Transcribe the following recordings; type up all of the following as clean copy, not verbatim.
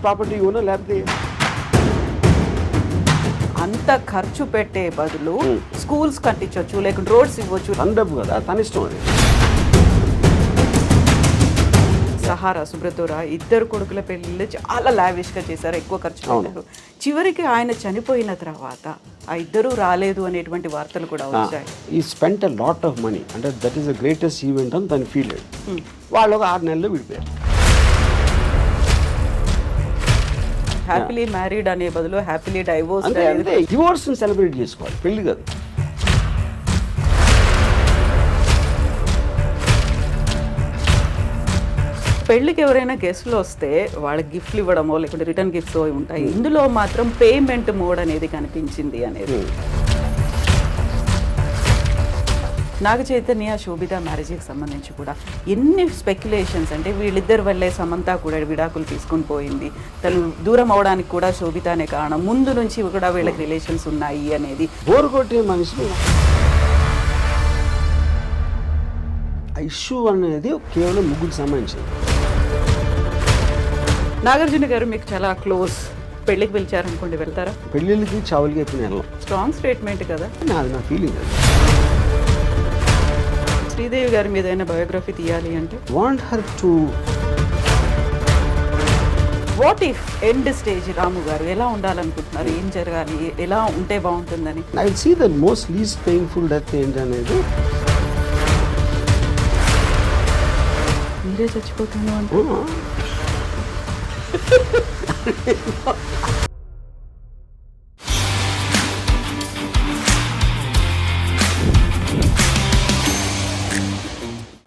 Property owner లేకపోతే అంత ఖర్చు పెట్టే బదులు స్కూల్స్ కట్టించవచ్చు, లేకుంటే రోడ్స్ ఇవ్వచ్చు. తన డబ్బు కదా, తన ఇష్టం అది. సహారా, సుబ్రతోరా ఇద్దరు కొడుకుల పెళ్ళిళ్ళు చాలా లావిష్గా చేశారు, ఎక్కువ ఖర్చు పెట్టారు. చివరికి ఆయన చనిపోయిన తర్వాత ఆ ఇద్దరు రాలేదు అనేటువంటి వార్తలు కూడా వచ్చాయి. He spent a lot of money, అంటే that is the greatest event అని తను ఫీల్ అయ్యాడు. వాళ్ళు ఒక 6 నెలల్లో విడిపోయారు. హ్యాపీలీ మ్యారీడ్ అనే బదులు హ్యాపీలీ డైవోర్స్. అంటే డివోర్స్ సెలబ్రేట్ చేసుకోవాలి, పెళ్లి కాదు. పెళ్ళికి ఎవరైనా గెస్ట్లు వస్తే వాళ్ళకి గిఫ్ట్లు ఇవ్వడమో లేకుంటే రిటర్న్ గిఫ్ట్స్ ఉంటాయి. ఇందులో మాత్రం పేమెంట్ మోడ్ అనేది కనిపించింది అనేది. నాగ చైతన్య శోభిత మ్యారేజ్కి సంబంధించి కూడా ఎన్ని స్పెక్యులేషన్స్, అంటే వీళ్ళిద్దరి వల్లే సమంత కూడా విడాకులు తీసుకుని పోయింది, తను దూరం అవడానికి కూడా శోభితనే కారణం, ముందు నుంచి కూడా వీళ్ళకి రిలేషన్స్ ఉన్నాయి అనేది. బోరు కొట్టే మనిషి ఇష్యూ అనేది కేవలం ముగ్గురికి సంబంధించింది. నాగార్జున గారు మీకు చాలా క్లోజ్, పెళ్ళికి పిలిచారనుకోండి వెళ్తారా? పెళ్ళిళ్ళకి చావులకి ఎప్పుడు వెళ్ళాం. స్ట్రాంగ్ స్టేట్మెంట్ కదా. నాది నా ఫీలింగ్ అది. శ్రీదేవి గారి మీద ఏదైనా బయోగ్రఫీ తీయాలి అంటే want her to. What if end stage Ramu garu ఎలా ఉండాలనుకుంటున్నారు, ఏం జరగాలి, ఎలా ఉంటే బాగుంటుందని? I will see the most least painful death ఏంటనేది. మీరే చచ్చిపోతున్నాను అంటే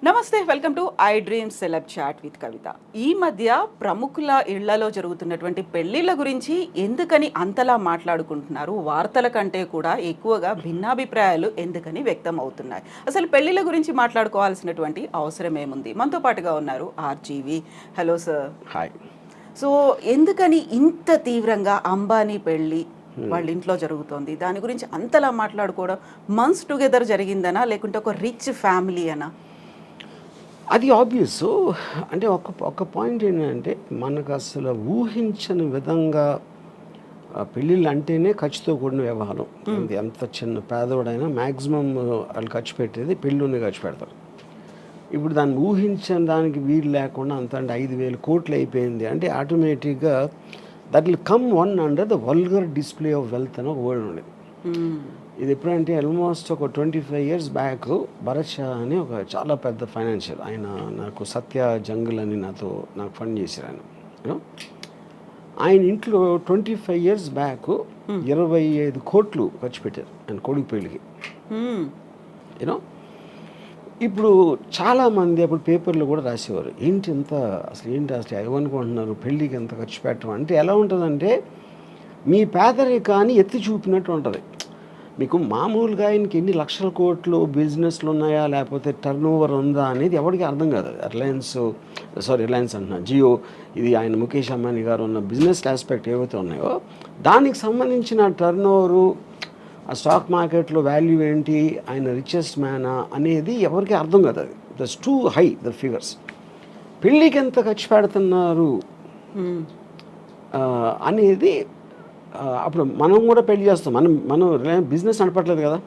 నమస్తే, welcome to iDream celeb chat with Kavitha. ఈ మధ్య ప్రముఖుల ఇళ్లలో జరుగుతున్నటువంటి పెళ్లిళ్ళ గురించి ఎందుకని అంతలా మాట్లాడుకుంటున్నారు? వార్తల కంటే కూడా ఎక్కువగా భిన్నాభిప్రాయాలు ఎందుకని వ్యక్తం అవుతున్నాయి? అసలు పెళ్లిళ్ళ గురించి మాట్లాడుకోవాల్సినటువంటి అవసరం ఏముంది? మనతో పాటుగా ఉన్నారు RGV. Hello sir. Hi. So ఎందుకని ఇంత తీవ్రంగా అంబానీ పెళ్ళి వాళ్ళ ఇంట్లో జరుగుతోంది, దాని గురించి అంతలా మాట్లాడుకోవడం? మంత్స్ టుగెదర్ జరిగిందనా, లేకుంటే ఒక రిచ్ ఫ్యామిలీ అనా? అది ఆబ్వియస్. అంటే ఒక పాయింట్ ఏంటంటే, మనకు అసలు ఊహించని విధంగా పెళ్ళిళ్ళు అంటేనే ఖర్చుతో కూడిన వ్యవహారం. ఎంత చిన్న పేదవాడైనా మ్యాక్సిమం వాళ్ళు ఖర్చు పెట్టేది పెళ్ళిలోనే ఖర్చు పెడతారు. ఇప్పుడు దాన్ని ఊహించని దానికి వీలు లేకుండా అంత అంటే 5,000 కోట్లు అయిపోయింది అంటే ఆటోమేటిక్గా that will come one under the vulgar display of wealth అని ఒక వర్డ్ ఉండేది. ఇది ఎప్పుడంటే ఆల్మోస్ట్ ఒక 25 years బ్యాక్ భరత్ షా అని ఒక చాలా పెద్ద ఫైనాన్షియల్, ఆయన నాకు సత్య జంగల్ అని నాకు ఫండ్ చేశారు ఆయన. ఆయన ఇంట్లో 25 years బ్యాక్ 25 కోట్లు ఖర్చు పెట్టారు ఆయన కొడుకు పెళ్ళికి. యూనో ఇప్పుడు చాలామంది అప్పుడు పేపర్లో కూడా రాసేవారు, ఏంటి అసలు ఏమనుకుంటున్నారు పెళ్ళికి ఎంత ఖర్చు పెట్టడం అంటే. ఎలా ఉంటుందంటే మీ పేదరికాన్ని ఎత్తి చూపినట్టు ఉంటుంది. మీకు మామూలుగా ఆయనకి ఎన్ని లక్షల కోట్లు బిజినెస్లు ఉన్నాయా లేకపోతే టర్న్ ఓవర్ ఉందా అనేది ఎవరికి అర్థం కాదు. రిలయన్స్ అంటున్నా, జియో, ఇది ఆయన ముఖేష్ అంబానీ గారు ఉన్న బిజినెస్ ఆస్పెక్ట్ ఏవైతే ఉన్నాయో దానికి సంబంధించిన టర్న్ ఓవరు, ఆ స్టాక్ మార్కెట్లో వాల్యూ ఏంటి, ఆయన రిచెస్ట్ మ్యానా అనేది ఎవరికి అర్థం కాదు. అది that's two high the figures. పెళ్ళికి ఎంత ఖర్చు పెడుతున్నారు అనేది. అప్పుడు మనం కూడా పెళ్లి చేస్తాం, మనం బిజినెస్ నడపట్లేదు కదా,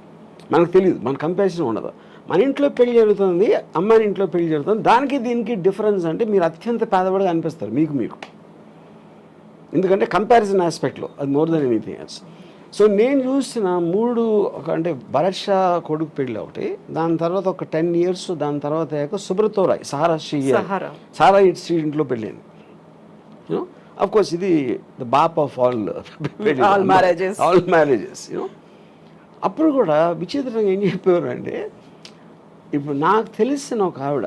మనకు తెలియదు, మన కంపారిజన్ ఉండదు. మన ఇంట్లో పెళ్లి జరుగుతుంది, అమ్మాయి ఇంట్లో పెళ్లి జరుగుతుంది, దానికి దీనికి డిఫరెన్స్ అంటే మీరు అత్యంత పేదవాడిగా అనిపిస్తారు మీకు. ఎందుకంటే కంపారిజన్ ఆస్పెక్ట్లో అది more than anything else. So నేను చూసిన 3 అంటే భరత్ షా కొడుకు పెళ్ళి ఒకటి, దాని తర్వాత ఒక 10 years, దాని తర్వాత సుబ్రతోరాయ్ సారా స్ట్రీట్ ఇంట్లో పెళ్ళింది. యూనో అఫ్ కోర్స్ ఇది ద బాప్ ఆఫ్ ఆల్ మ్యారేజెస్. యూనో అప్పుడు కూడా విచిత్రంగా ఏం చెప్పేవారు అంటే, ఇప్పుడు నాకు తెలిసిన ఒక ఆవిడ,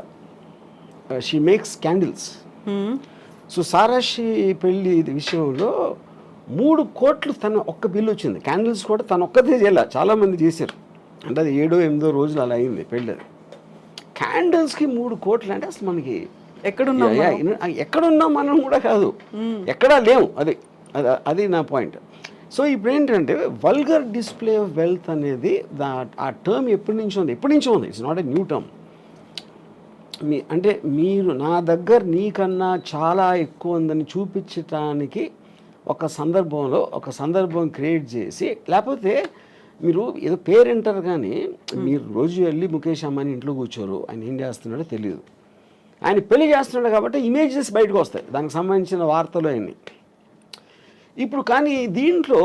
షీ మేక్స్ క్యాండిల్స్. సో సారాషి పెళ్ళి విషయంలో 3 కోట్లు తన ఒక్క బిల్లు వచ్చింది. క్యాండిల్స్ కూడా తను ఒక్కదే చేయాల, చాలామంది చేశారు. అంటే అది 7-8 రోజులు అలా అయింది పెళ్ళి. క్యాండిల్స్కి 3 కోట్లు అంటే అసలు మనకి ఎక్కడున్నాం మనం కూడా కాదు, ఎక్కడా లేవు. అది నా పాయింట్. సో ఇప్పుడు ఏంటంటే వల్గర్ డిస్ప్లే ఆఫ్ వెల్త్ అనేది ఆ టర్మ్ ఎప్పటి నుంచో ఉంది. It's not a new term. అంటే మీరు నా దగ్గర నీకన్నా చాలా ఎక్కువ ఉందని చూపించటానికి ఒక సందర్భం క్రియేట్ చేసి, లేకపోతే మీరు ఏదో పేరెంటర్ కానీ మీరు రోజు వెళ్ళి ముఖేష్ అంబానీ ఇంట్లో కూర్చోరు, ఆయన ఏం చేస్తున్నాడో తెలియదు. ఆయన పెళ్లి చేస్తున్నాడు కాబట్టి ఇమేజెస్ బయటకు వస్తాయి, దానికి సంబంధించిన వార్తలు అన్నీ. ఇప్పుడు కానీ దీంట్లో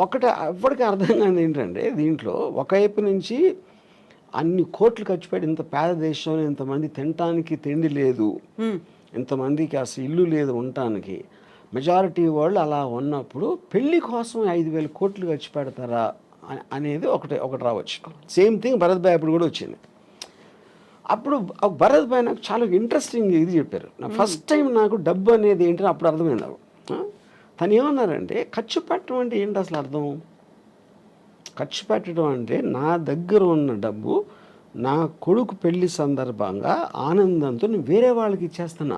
ఎవరికి అర్థం కాదు ఏంటంటే, దీంట్లో ఒకవైపు నుంచి అన్ని కోట్లు ఖర్చు పెట్టి ఇంత పేద దేశంలో ఇంతమంది తినటానికి తిండి లేదు, ఇంతమందికి అసలు ఇల్లు లేదు ఉండటానికి, మెజారిటీ వాళ్ళు అలా ఉన్నప్పుడు పెళ్లి కోసం 5,000 కోట్లు ఖర్చు పెడతారా అనేది ఒకటి రావచ్చు. సేమ్ థింగ్ భరత్ భాయ్ అప్పుడు కూడా వచ్చింది. అప్పుడు భరత్ భాయ్ నాకు చాలా ఇంట్రెస్టింగ్ ఇది చెప్పారు. నా ఫస్ట్ టైం నాకు డబ్బు అనేది ఏంటని అప్పుడు అర్థమైంది. తను ఏమన్నారంటే, ఖర్చు పెట్టడం అంటే ఏంటి అసలు అర్థం? ఖర్చు పెట్టడం అంటే నా దగ్గర ఉన్న డబ్బు నా కొడుకు పెళ్లి సందర్భంగా ఆనందంతో నేను వేరే వాళ్ళకి ఇచ్చేస్తున్నా,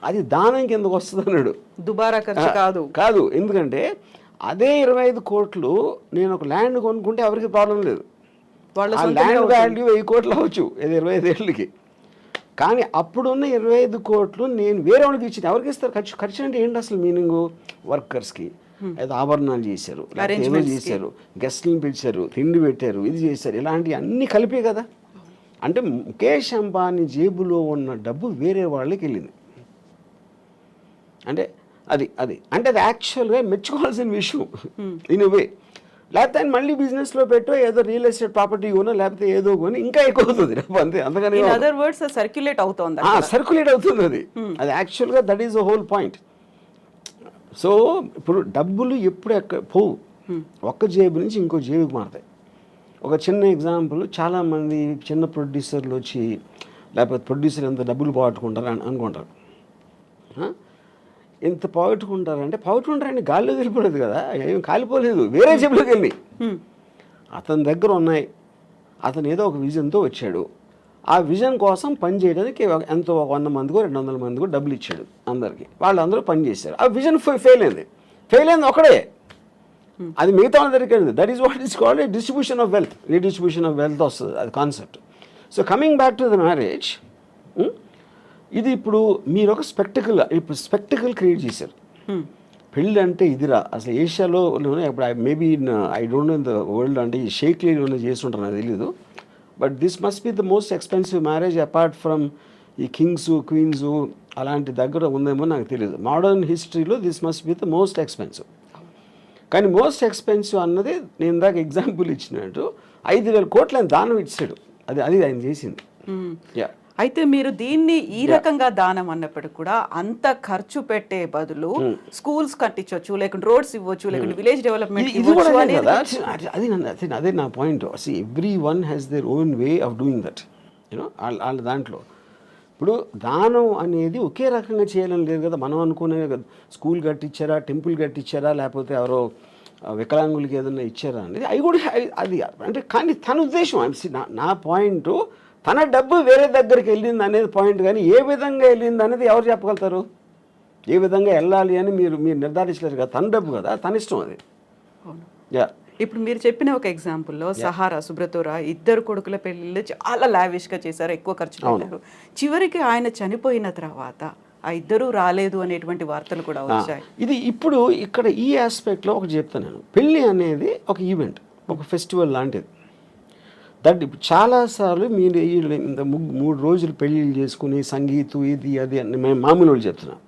అది దానం కిందకు వస్తుంది అన్నాడు. దుబారా ఖర్చు కాదు. ఎందుకంటే అదే 25 కోట్లు నేను ఒక ల్యాండ్ కొనుక్కుంటే ఎవరికి ప్రాబ్లం లేదు, ఆ ల్యాండ్ వాల్యూ 1000 కోట్లు అవ్వచ్చు 25 ఏళ్ళకి. కానీ అప్పుడున్న 25 కోట్లు నేను వేరే వాళ్ళకి ఇచ్చింది. ఎవరికి ఇస్తారు? ఖర్చు అంటే ఏంటి అసలు మీనింగ్? వర్కర్స్కి ఏదో ఆభరణాలు చేశారు, ఏదో చేశారు, గెస్ట్లను పిలిచారు, తిండి పెట్టారు, ఇది చేశారు, ఇలాంటివి అన్నీ కలిపే కదా. అంటే ముఖేష్ అంబానీ జేబులో ఉన్న డబ్బు వేరే వాళ్ళకి వెళ్ళింది. అంటే అది యాక్చువల్గా మెచ్చుకోవాల్సిన విషయం ఇన్ వే. లేకపోతే ఆయన మళ్ళీ బిజినెస్లో పెట్టో ఏదో రియల్ ఎస్టేట్ ప్రాపర్టీ కొనో లేకపోతే ఏదో కొని ఇంకా ఎక్కువ అవుతుంది అంతే. అందుకని సర్క్యులేట్ అవుతుంది అది యాక్చువల్గా that is the whole point. So ఇప్పుడు డబ్బులు ఎప్పుడు పోవు, ఒక్క జేబు నుంచి ఇంకో జేబుకి మారుతాయి. ఒక చిన్న ఎగ్జాంపుల్, చాలామంది చిన్న ప్రొడ్యూసర్లు వచ్చి లేకపోతే ప్రొడ్యూసర్ ఎంత డబ్బులు పోగొట్టుకుంటారు అని అనుకుంటారు. ఎంత పోగొట్టుకుంటారంటే గాల్లో వెళ్ళిపోలేదు కదా, ఏం కాలిపోలేదు, వేరే జేబులోకి వెళ్ళి అతని దగ్గర ఉన్నాయి. అతను ఏదో ఒక విజన్తో వచ్చాడు, ఆ విజన్ కోసం పని చేయడానికి ఎంతో 100 మందికో 200 మందికో డబ్బులు ఇచ్చాడు అందరికీ. వాళ్ళందరూ పని చేశారు, ఆ విజన్ ఫెయిల్ అయింది ఒకడే, అది మిగతా వాళ్ళ దగ్గరికి వెళ్ళింది. That is what is called distribution of wealth, redistribution of wealth వస్తుంది అది concept. So coming back to the marriage, ఇది ఇప్పుడు మీరు ఒక స్పెక్టికల్ క్రియేట్ చేశారు. పెళ్ళి అంటే ఇదిరా అసలు ఏషియాలోనే ఇప్పుడు maybe I don't know in the world, అంటే ఈ షేక్ లీలోనే చేస్తుంటారు నాకు తెలీదు. But this must be the most expensive marriage apart from ఈ కింగ్స్ క్వీన్స్ అలాంటి దగ్గర ఉందేమో నాకు తెలియదు. మోడర్న్ హిస్టరీలో this must be the most expensive. కానీ మోస్ట్ ఎక్స్పెన్సివ్ అన్నది నేను ఇందాక ఎగ్జాంపుల్ ఇచ్చినట్టు 5,000 కోట్లు ఆయన దానం ఇచ్చాడు, అది ఆయన చేసింది. యా, అయితే మీరు దీన్ని ఈ రకంగా దానం అన్నప్పటికీ కూడా అంత ఖర్చు పెట్టే బదులు స్కూల్స్ కట్టించవచ్చు, లేకుంటే రోడ్స్ ఇవ్వచ్చు, లేకుంటే విలేజ్ డెవలప్మెంట్ అదే నా point. Every one has their own way of doing that, you know. వాళ్ళ దాంట్లో ఇప్పుడు దానం అనేది ఒకే రకంగా చేయాలని లేదు కదా. మనం అనుకునే స్కూల్ కట్టించారా, టెంపుల్ కట్టించారా, లేకపోతే ఎవరో వికలాంగులకి ఏదైనా ఇచ్చారా అనేది అవి కూడా అది అంటే. కానీ తన ఉద్దేశం, నా పాయింట్, తన డబ్బు వేరే దగ్గరికి వెళ్ళింది అనేది పాయింట్. కానీ ఏ విధంగా వెళ్ళింది అనేది ఎవరు చెప్పగలుగుతారు? ఏ విధంగా వెళ్ళాలి అని మీరు నిర్ధారించలేరు కదా. తన డబ్బు కదా, తన ఇష్టం అది. యా, ఇప్పుడు మీరు చెప్పిన ఒక ఎగ్జాంపుల్లో సహారా, సుబ్రతోరా 2 కొడుకుల పెళ్ళిళ్ళు చాలా లావిష్గా చేశారు, ఎక్కువ ఖర్చు పెట్టారు. చివరికి ఆయన చనిపోయిన తర్వాత ఆ 2 రాలేదు అనేటువంటి వార్తలు కూడా వచ్చాయి. ఇది ఇప్పుడు ఇక్కడ ఈ ఆస్పెక్ట్లో ఒకటి చెప్తాను నేను. పెళ్ళి అనేది ఒక ఈవెంట్, ఒక ఫెస్టివల్ లాంటిది. దట్ చాలాసార్లు మీరు ఇంత 3 రోజులు పెళ్ళిళ్ళు చేసుకుని సంగీతం ఇది అది అని మేము మామూలు వాళ్ళు చెప్తున్నాం.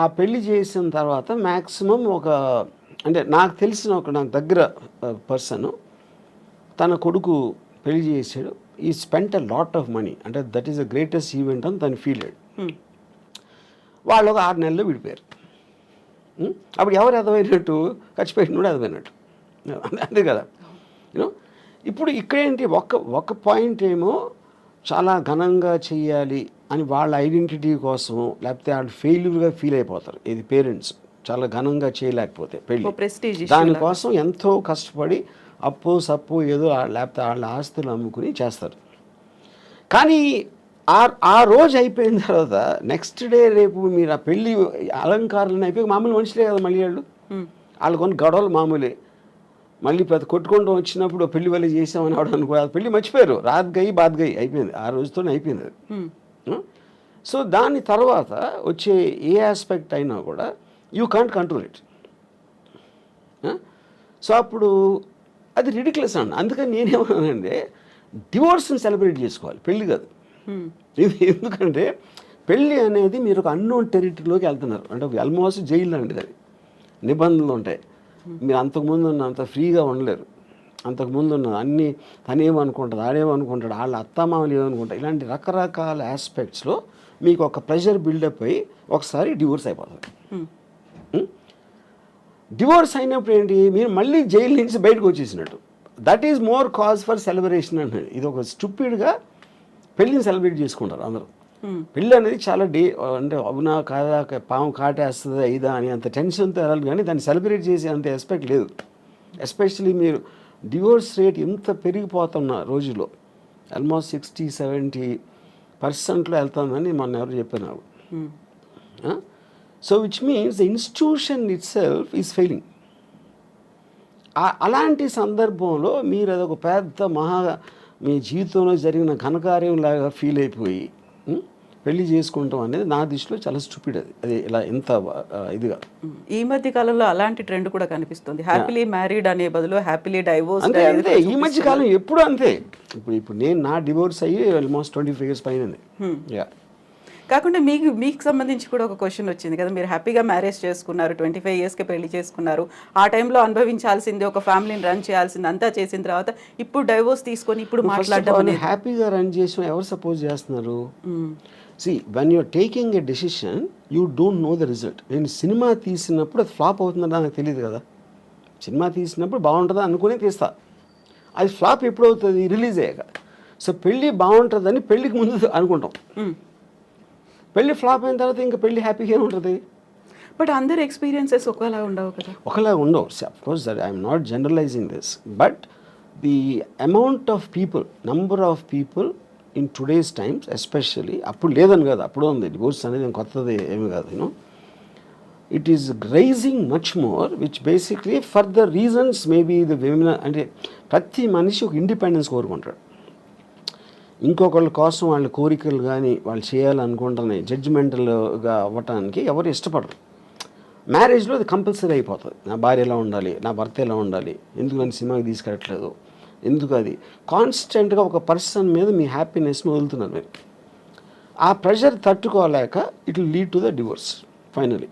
ఆ పెళ్ళి చేసిన తర్వాత మ్యాక్సిమం అంటే నాకు తెలిసిన నాకు దగ్గర పర్సన్ తన కొడుకు పెళ్లి చేసాడు. He spent a lot of money, అంటే that is the greatest event అని తను ఫీల్ అయ్యాడు. వాళ్ళు ఒక 6 నెలల్లో విడిపోయారు. అప్పుడు ఎవరు అర్థమైనట్టు? ఖర్చు పెట్టినప్పుడు అర్థమైనట్టు, అంతే కదా. యూనో, ఇప్పుడు ఇక్కడేంటి ఒక పాయింట్ ఏమో చాలా ఘనంగా చెయ్యాలి అని వాళ్ళ ఐడెంటిటీ కోసం, లేకపోతే వాళ్ళు ఫెయిల్యూర్గా ఫీల్ అయిపోతారు. ఇది పేరెంట్స్ చాలా ఘనంగా చేయలేకపోతే పెళ్ళి, దానికోసం ఎంతో కష్టపడి అప్పు సప్పు ఏదో లేకపోతే వాళ్ళ ఆస్తులు అమ్ముకుని చేస్తారు. కానీ ఆ రోజు అయిపోయిన తర్వాత నెక్స్ట్ డే రేపు మీరు ఆ పెళ్ళి అలంకారాలను అయిపోయి మామూలు మనుషులే కదా మళ్ళీ వాళ్ళు కొన్ని గొడవలు మామూలే. మళ్ళీ పెద్ద కొట్టుకుంటూ వచ్చినప్పుడు పెళ్లి వల్ల చేసామని ఆవిడ అనుకో, పెళ్లి మర్చిపోయారు, రాత్ గయి బాత్ గయి అయిపోయింది, ఆ రోజుతోనే అయిపోయింది అది. సో దాని తర్వాత వచ్చే ఏ ఆస్పెక్ట్ అయినా కూడా you can't control it. So అప్పుడు అది రిడిక్యులస్ అండి. అందుకని నేనేమన్నానంటే డివోర్స్ని సెలబ్రేట్ చేసుకోవాలి, పెళ్ళి కాదు. ఎందుకంటే పెళ్ళి అనేది మీరు ఒక అన్నోన్ టెరిటరీలోకి వెళ్తున్నారు, అంటే ఆల్మోస్ట్ జైలు లాంటిది, అది నిబంధనలు ఉంటాయి. మీరు అంతకుముందు ఉన్నంత ఫ్రీగా ఉండలేరు. అంతకుముందు ఉన్న అన్నీ తనేమనుకుంటుంది, ఆడేమనుకుంటాడు, వాళ్ళ అత్తమామలు ఏమనుకుంటారు, ఇలాంటి రకరకాల ఆస్పెక్ట్స్లో మీకు ఒక ప్రెషర్ బిల్డప్ అయ్యి ఒకసారి డివోర్స్ అయిపోతుంది. డివోర్స్ అయినప్పుడు ఏంటి, మీరు మళ్ళీ జైలు నుంచి బయటకు వచ్చేసినట్టు. That is more cause for celebration అంటే. ఇది ఒక స్టూపిడ్గా పెళ్ళిని సెలబ్రేట్ చేసుకుంటారు అందరూ. పెళ్ళి అనేది చాలా అంటే అవునా కాదా, పాము కాటేస్తుందా ఇదా అని అంత టెన్షన్తో వెళ్ళాలి, కానీ దాన్ని సెలబ్రేట్ చేసే అంత ఎస్పెక్ట్ లేదు. ఎస్పెషలీ మీరు డివోర్స్ రేట్ ఎంత పెరిగిపోతున్న రోజుల్లో, ఆల్మోస్ట్ 60-70% వెళ్తుందని మొన్న ఎవరు చెప్పారు నాకు. So which means the institution it self is failing. అలాంటి సందర్భంలో మీరు అదొక పెద్ద మీ జీవితంలో జరిగిన ఘనకార్యం లాగా ఫీల్ అయిపోయి పెళ్లి చేసుకుంటాం అనేది నా దృష్టిలో చాలా స్టూపిడ్. అది ఇలా ఎంత ఇదిగా ఈ మధ్య కాలంలో అలాంటి ట్రెండ్ కూడా కనిపిస్తుంది. హ్యాపీలీ మ్యారీడ్ అనే బదులు హ్యాపీలీ డైవోర్స్. అంతే ఈ మధ్య కాలం ఎప్పుడు అంతే. ఇప్పుడు నేను నా డివోర్స్ అయ్యి ఆల్మోస్ట్ 25 years పైన. కాకుండా మీకు సంబంధించి కూడా ఒక క్వశ్చన్ వచ్చింది కదా, మీరు హ్యాపీగా మ్యారేజ్ చేసుకున్నారు, 25 yearsకి పెళ్లి చేసుకున్నారు, ఆ టైంలో అనుభవించాల్సింది, ఒక ఫ్యామిలీని రన్ చేయాల్సింది అంతా చేసిన తర్వాత ఇప్పుడు డైవోర్స్ తీసుకొని ఇప్పుడు మాట్లాడడం హ్యాపీగా రన్ చేసిన ఎవరు సపోజ్ చేస్తున్నారు? See, when you're taking a decision, you don't know the result. నేను సినిమా తీసినప్పుడు అది ఫ్లాప్ అవుతుందని నాకు తెలియదు కదా. సినిమా తీసినప్పుడు బాగుంటుందా అనుకుని తీస్తా, అది ఫ్లాప్ ఎప్పుడు అవుతుంది, రిలీజ్ అయ్యాక. సో పెళ్ళి బాగుంటుందని పెళ్ళికి ముందు అనుకుంటాం, పెళ్ళి ఫ్లాప్ అయిన తర్వాత ఇంకా పెళ్ళి హ్యాపీగా ఉంటుంది. బట్ అందరి ఎక్స్పీరియన్సెస్ ఒకలా ఉండవు కదా. ఒకలా ఉండవు. Of course that I'm not generalising this, but the amount of people, number of people in today's times especially, అప్పుడు లేదని కాదు, అప్పుడు ఉంది డివోర్స్ అనేది కొత్తది ఏమి కాదు. It is rising much more, which basically for the reasons maybe the women, అంటే ప్రతి మనిషి ఒక ఇండిపెండెన్స్ కోరుకుంటాడు. ఇంకొకళ్ళ కోసం వాళ్ళ కోరికలు కానీ వాళ్ళు చేయాలనుకుంటున్నాయి జడ్జిమెంటల్గా అవ్వటానికి ఎవరు ఇష్టపడరు. మ్యారేజ్లో అది కంపల్సరీ అయిపోతుంది. నా భార్య ఎలా ఉండాలి, నా భర్త ఎలా ఉండాలి, ఎందుకు నన్ను సినిమాకి తీసుకెళ్ళట్లేదు, ఎందుకు, అది కాన్స్టెంట్గా ఒక పర్సన్ మీద మీ హ్యాపీనెస్ని వదులుతున్నారు మీరు. ఆ ప్రెషర్ తట్టుకోలేక it will lead to the divorce finally,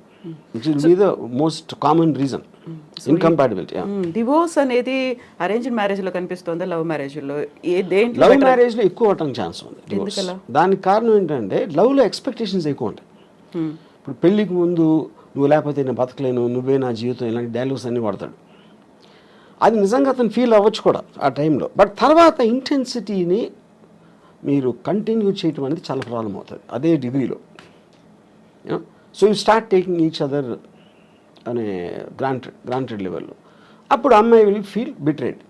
which will be the most common reason. Incompatibility. Divorce అనేది అరేంజ్డ్ మ్యారేజ్లో కనిపిస్తుందా, లవ్ మ్యారేజ్లో? లవ్ మ్యారేజ్లో ఎక్కువ అవటానికి ఛాన్స్ ఉంది. దానికి కారణం ఏంటంటే లవ్లో ఎక్స్పెక్టేషన్స్ ఎక్కువ ఉంటాయి. ఇప్పుడు పెళ్ళికి ముందు నువ్వు లేకపోతే నేను బతకలేను, నువ్వే నా జీవితం, ఇలాంటి డైలాగ్స్ అన్నీ వాడతాడు. అది నిజంగా అతను ఫీల్ అవ్వచ్చు కూడా ఆ టైంలో, బట్ తర్వాత ఇంటెన్సిటీని మీరు కంటిన్యూ చేయటం అనేది చాలా ప్రాబ్లం అవుతుంది అదే డిగ్రీలో. So you start taking each other అనే గ్రాంటెడ్ లెవెల్లో. అప్పుడు అమ్మాయి విల్ ఫీల్ బిట్రేడ్,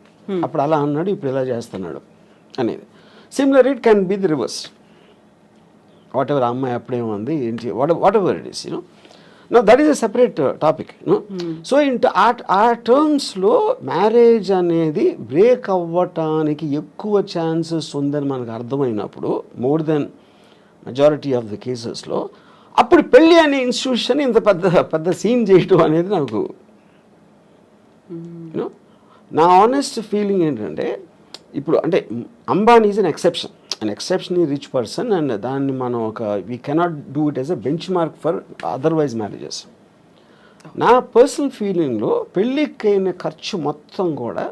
అప్పుడు అలా అన్నాడు ఇప్పుడు ఇలా చేస్తున్నాడు అనేది. Similar it can be the reverse. What ever అమ్మాయి అప్పుడేముంది ఏంటి, what ever it is, know that is a separate topic. So ఆ టర్మ్స్లో మ్యారేజ్ అనేది బ్రేక్ అవ్వటానికి ఎక్కువ ఛాన్సెస్ ఉందని మనకు అర్థమైనప్పుడు, more then majority of the కేసెస్లో, అప్పుడు పెళ్ళి అనే ఇన్స్టిట్యూషన్ ఇంత పెద్ద సీన్ చేయటం అనేది నాకు నా ఆనెస్ట్ ఫీలింగ్ ఏంటంటే, ఇప్పుడు అంటే Ambani is an exceptionary rich person, and దాన్ని మనం we cannot do it as a benchmark for otherwise marriages. నా పర్సనల్ ఫీలింగ్లో పెళ్ళికైన ఖర్చు మొత్తం కూడా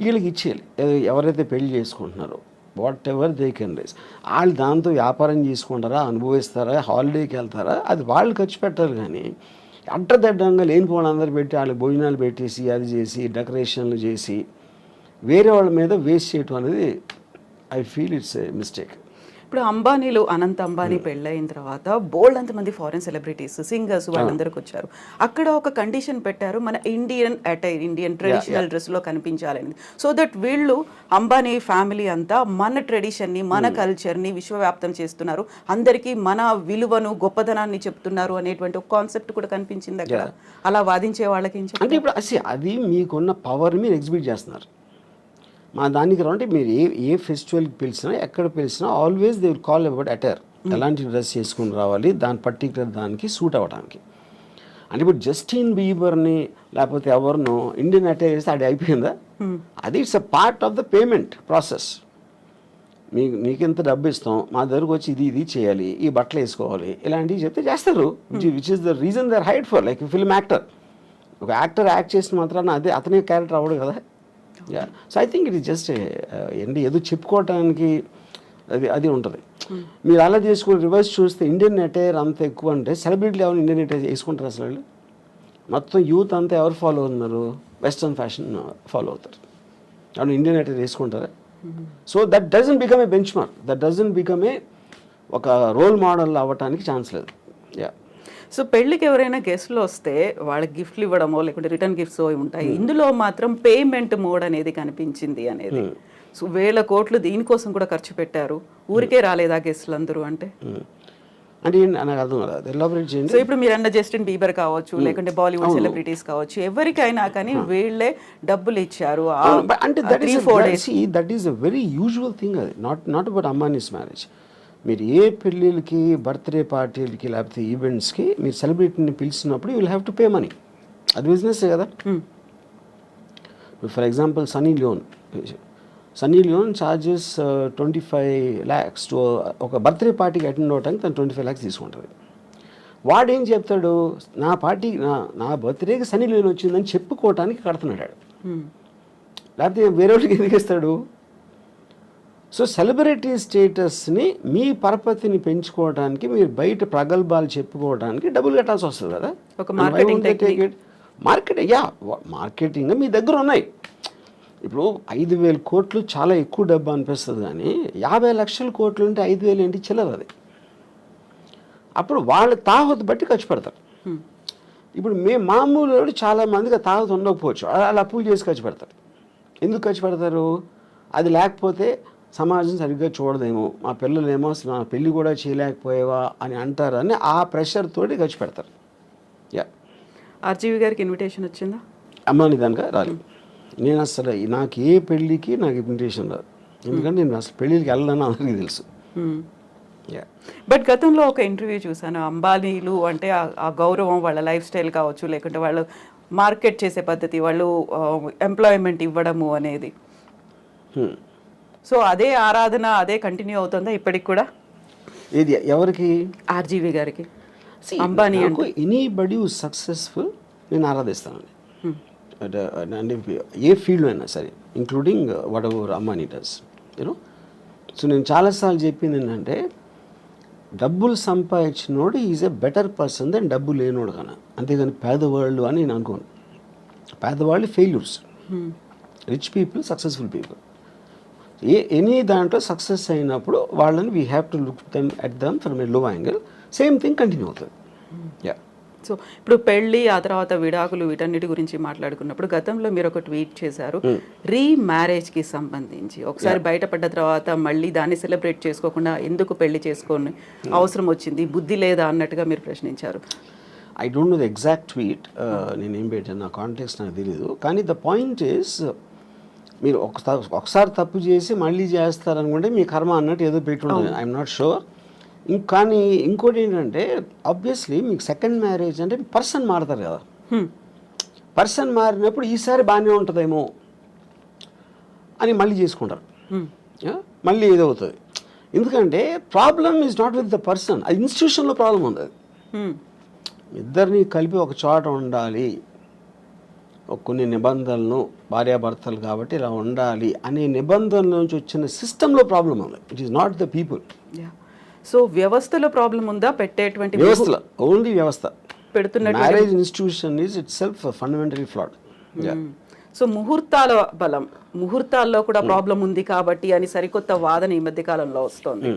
వీళ్ళకి ఇచ్చేయాలి. ఎవరైతే పెళ్లి చేసుకుంటున్నారో whatever they can raise, వాళ్ళు దాంతో వ్యాపారం చేసుకుంటారా, అనుభవిస్తారా, హాలిడేకి వెళ్తారా, అది వాళ్ళు ఖర్చు పెట్టారు. కానీ అడ్డదడ్డంగా లేనిపోవడం అందరు పెట్టి వాళ్ళకి భోజనాలు పెట్టేసి అది చేసి డెకరేషన్లు చేసి వేరే వాళ్ళ మీద వేస్ట్ చేయటం అనేది I feel it's a mistake. ఇప్పుడు అంబానీలు అనంత్ అంబానీ పెళ్ళైన తర్వాత బోల్డ్ అంతమంది ఫారెన్ సెలబ్రిటీస్ సింగర్స్ వాళ్ళందరికి వచ్చారు. అక్కడ ఒక కండిషన్ పెట్టారు, మన Indian attire, Indian traditional dress లో కనిపించాలని. సో దట్ వీళ్ళు అంబానీ ఫ్యామిలీ అంతా మన ట్రెడిషన్ ని, మన కల్చర్ ని విశ్వవ్యాప్తం చేస్తున్నారు, అందరికీ మన విలువను గొప్పదనాన్ని చెప్తున్నారు అనేటువంటి ఒక కాన్సెప్ట్ కూడా కనిపించింది అక్కడ. అలా వాదించే వాళ్ళకి ఏం అంటే ఇప్పుడు అది మీకున్న పవర్ మీరు ఎగ్జిబిట్ చేస్తున్నారు. మా దానికి అంటే మీరు ఏ ఫెస్టివల్కి పిలిచినా ఎక్కడ పిలిచినా always they will call about attire. ఎలాంటి డ్రెస్ చేసుకుని రావాలి, దాని పర్టికులర్ దానికి సూట్ అవ్వడానికి. అంటే ఇప్పుడు జస్టిన్ బీబర్ని లేకపోతే ఎవరినో ఇండియన్ అటైర్ చేస్తే అది అయిపోయిందా? అది it's a part of the payment process. మీకు ఎంత డబ్బు ఇస్తాం, మా దగ్గరకు వచ్చి ఇది చేయాలి, ఈ బట్టలు వేసుకోవాలి, ఇలాంటివి చెప్తే చేస్తారు. Which is the reason they are hide for. Like film actor, ఒక యాక్టర్ యాక్ట్ చేసిన మాత్రాన అదే అతనే క్యారెక్టర్ అవ్వడు కదా. So I think it is just ఏంటి ఏదో చెప్పుకోవటానికి అది ఉంటుంది. మీరు అలా చేసుకుని రివర్స్ చూస్తే ఇండియన్ అటైర్ అంత ఎక్కువ అంటే సెలబ్రిటీలు ఎవరు ఇండియన్ అటైర్ వేసుకుంటారు అసలు? వాళ్ళు మొత్తం యూత్ అంతా ఎవరు ఫాలో అవుతున్నారు? వెస్ట్రన్ ఫ్యాషన్ ఫాలో అవుతారు. అవును, ఇండియన్ అటైర్ వేసుకుంటారా? So that doesn't become a bench mark, that doesn't become a ఒక రోల్ మోడల్ అవ్వటానికి ఛాన్స్ లేదు. సో పెళ్ళికి ఎవరైనా గెస్ట్లు వస్తే వాళ్ళకి గిఫ్ట్లు ఇవ్వడమో లేకుంటే రిటర్న్ గిఫ్ట్స్ ఉంటాయి. ఇందులో మాత్రం పేమెంట్ మోడ్ అనేది కనిపించింది అనేది. సో 1000 కోట్లు దీనికోసం కూడా ఖర్చు పెట్టారు. ఊరికే రాలేదా గెస్ట్లు అందరూ అంటే నాకు అర్థం కదా, ఎలాబరేట్ చేయండి. సో ఇప్పుడు మీరు అన్న జస్టిన్ బీబర్ కావచ్చు, లేకుంటే బాలీవుడ్ సెలబ్రిటీస్ కావచ్చు, ఎవరికైనా కానీ వీళ్ళే డబ్బులు ఇచ్చారు. అంటే that is a very usual thing. అది నాట్ అబౌట్ అంబానీస్ మ్యారేజ్. మీరు ఏ పెళ్ళిళ్ళకి, బర్త్డే పార్టీలకి లేకపోతే ఈవెంట్స్కి మీరు సెలబ్రిటీని పిలిచినప్పుడు you will have to pay money. అది బిజినెస్సే కదా. For example Sunny Leone charges 25 lakhs to ఒక బర్త్డే పార్టీకి అటెండ్ అవ్వడానికి తను 25 lakhs తీసుకుంటుంది. వాడేం చెప్తాడు, నా బర్త్డేకి సన్నీ లియోన్ వచ్చిందని చెప్పుకోవటానికి కడుతున్నాడు. లేకపోతే వేరే వాళ్ళకి ఎందుకు ఇస్తాడు? సో సెలబ్రిటీ స్టేటస్ని మీ పరపతిని పెంచుకోవడానికి మీరు బయట ప్రగల్భాలు చెప్పుకోవడానికి డబ్బులు కట్టాల్సి వస్తుంది కదా. మార్కెటింగ్ మీ దగ్గర ఉన్నాయి. ఇప్పుడు 5,000 కోట్లు చాలా ఎక్కువ డబ్బు అనిపిస్తుంది, కానీ 50 లక్షల కోట్లు ఉంటే 5,000 ఏంటి చిల్లర అది. అప్పుడు వాళ్ళు తాహతు బట్టి ఖర్చు పెడతారు. ఇప్పుడు మామూలు చాలా మందికి తాహతు ఉండకపోవచ్చు, అలా అప్పులు చేసి ఖర్చు పెడతారు. ఎందుకు ఖర్చు పెడతారు? అది లేకపోతే సమాజం సరిగ్గా చూడదేమో, మా పిల్లలేమో మా పెళ్ళి కూడా చేయలేకపోయేవా అని అంటారని ఆ ప్రెషర్ తోటి ఖర్చు పెడతారు. ఆర్జీవి గారికి ఇన్విటేషన్ వచ్చిందా? అమ్మాని దానిక రాలేదు. నేను అసలు నాకు ఏ పెళ్ళికి నాకు ఇన్విటేషన్ రాదు, ఎందుకంటే నేను అసలు పెళ్ళికి వెళ్ళాలని అందరికీ తెలుసు. బట్ గతంలో ఒక ఇంటర్వ్యూ చూసాను, అంబానీలు అంటే ఆ గౌరవం, వాళ్ళ లైఫ్ స్టైల్ కావచ్చు, లేకుంటే వాళ్ళు మార్కెట్ చేసే పద్ధతి, వాళ్ళు ఎంప్లాయ్మెంట్ ఇవ్వడము అనేది. సో అదే ఆరాధన అదే కంటిన్యూ అవుతుందా ఇప్పటికి కూడా? ఏది ఎవరికి? ఆర్జీవి గారికి. అంబానీ ఎనీబడి సక్సెస్ఫుల్ నేను ఆరాధిస్తానండి. అంటే ఏ ఫీల్డ్ అయినా సరే, including whatever Ambani does, you know. So నేను చాలాసార్లు చెప్పింది ఏంటంటే, డబ్బులు సంపాదించినోడు is a better person than డబ్బు లేనోడు కన్నా. అంతేగాని పేదవాళ్ళు అని నేను అనుకోను. పేదవాళ్ళు failures, rich people successful people. Any దాంట్లో సక్సెస్ అయినప్పుడు వాళ్ళని we have to look them at them from a low angle. Same thing continue అవుతుంది. సో ఇప్పుడు పెళ్ళి, ఆ తర్వాత విడాకులు, వీటన్నిటి గురించి మాట్లాడుకున్నప్పుడు గతంలో మీరు ఒక ట్వీట్ చేశారు, రీమ్యారేజ్కి సంబంధించి. ఒకసారి బయటపడ్డ తర్వాత మళ్ళీ దాన్ని సెలబ్రేట్ చేసుకోకుండా ఎందుకు పెళ్లి చేసుకొని అవసరం వచ్చింది, బుద్ధి లేదా అన్నట్టుగా మీరు ప్రశ్నించారు. I don't know the exact tweet, నేనేం పెట్టాను, నా కాంటెక్స్ట్ నాకు తెలీదు. కానీ ద పాయింట్ ఈస్, మీరు ఒకసారి తప్పు చేసి మళ్ళీ చేస్తారనుకుంటే మీ కర్మ అన్నట్టు ఏదో పెట్టుంటుంది. I'm not sure. కానీ ఇంకోటి ఏంటంటే, ఆబ్వియస్లీ మీకు సెకండ్ మ్యారేజ్ అంటే పర్సన్ మారుతారు కదా. పర్సన్ మారినప్పుడు ఈసారి బాగానే ఉంటుందేమో అని మళ్ళీ చేసుకుంటారు, మళ్ళీ ఏదవుతుంది. ఎందుకంటే problem is not with the person, అది ఇన్స్టిట్యూషన్లో ప్రాబ్లం ఉంది. అది ఇద్దరిని కలిపి ఒక చోట ఉండాలి, కొన్ని నిబంధనలను, భార్యాభర్తలు కాబట్టి ఇలా ఉండాలి అనే నిబంధనల నుంచి వచ్చిన సిస్టంలో ప్రాబ్లం ఉంది. It is not the people. So వ్యవస్థలో ప్రాబ్లం ఉందా? పెట్టేటువంటి వ్యవస్థలో, ఓన్లీ వ్యవస్థ. పెడుతున్నట్టు marriage institution is itself fundamentally flawed. So ముహూర్తాల బలం, ముహూర్తాల్లో కూడా ప్రాబ్లం ఉంది కాబట్టి అని సరికొత్త వాదన ఈ మధ్య కాలంలో వస్తుంది.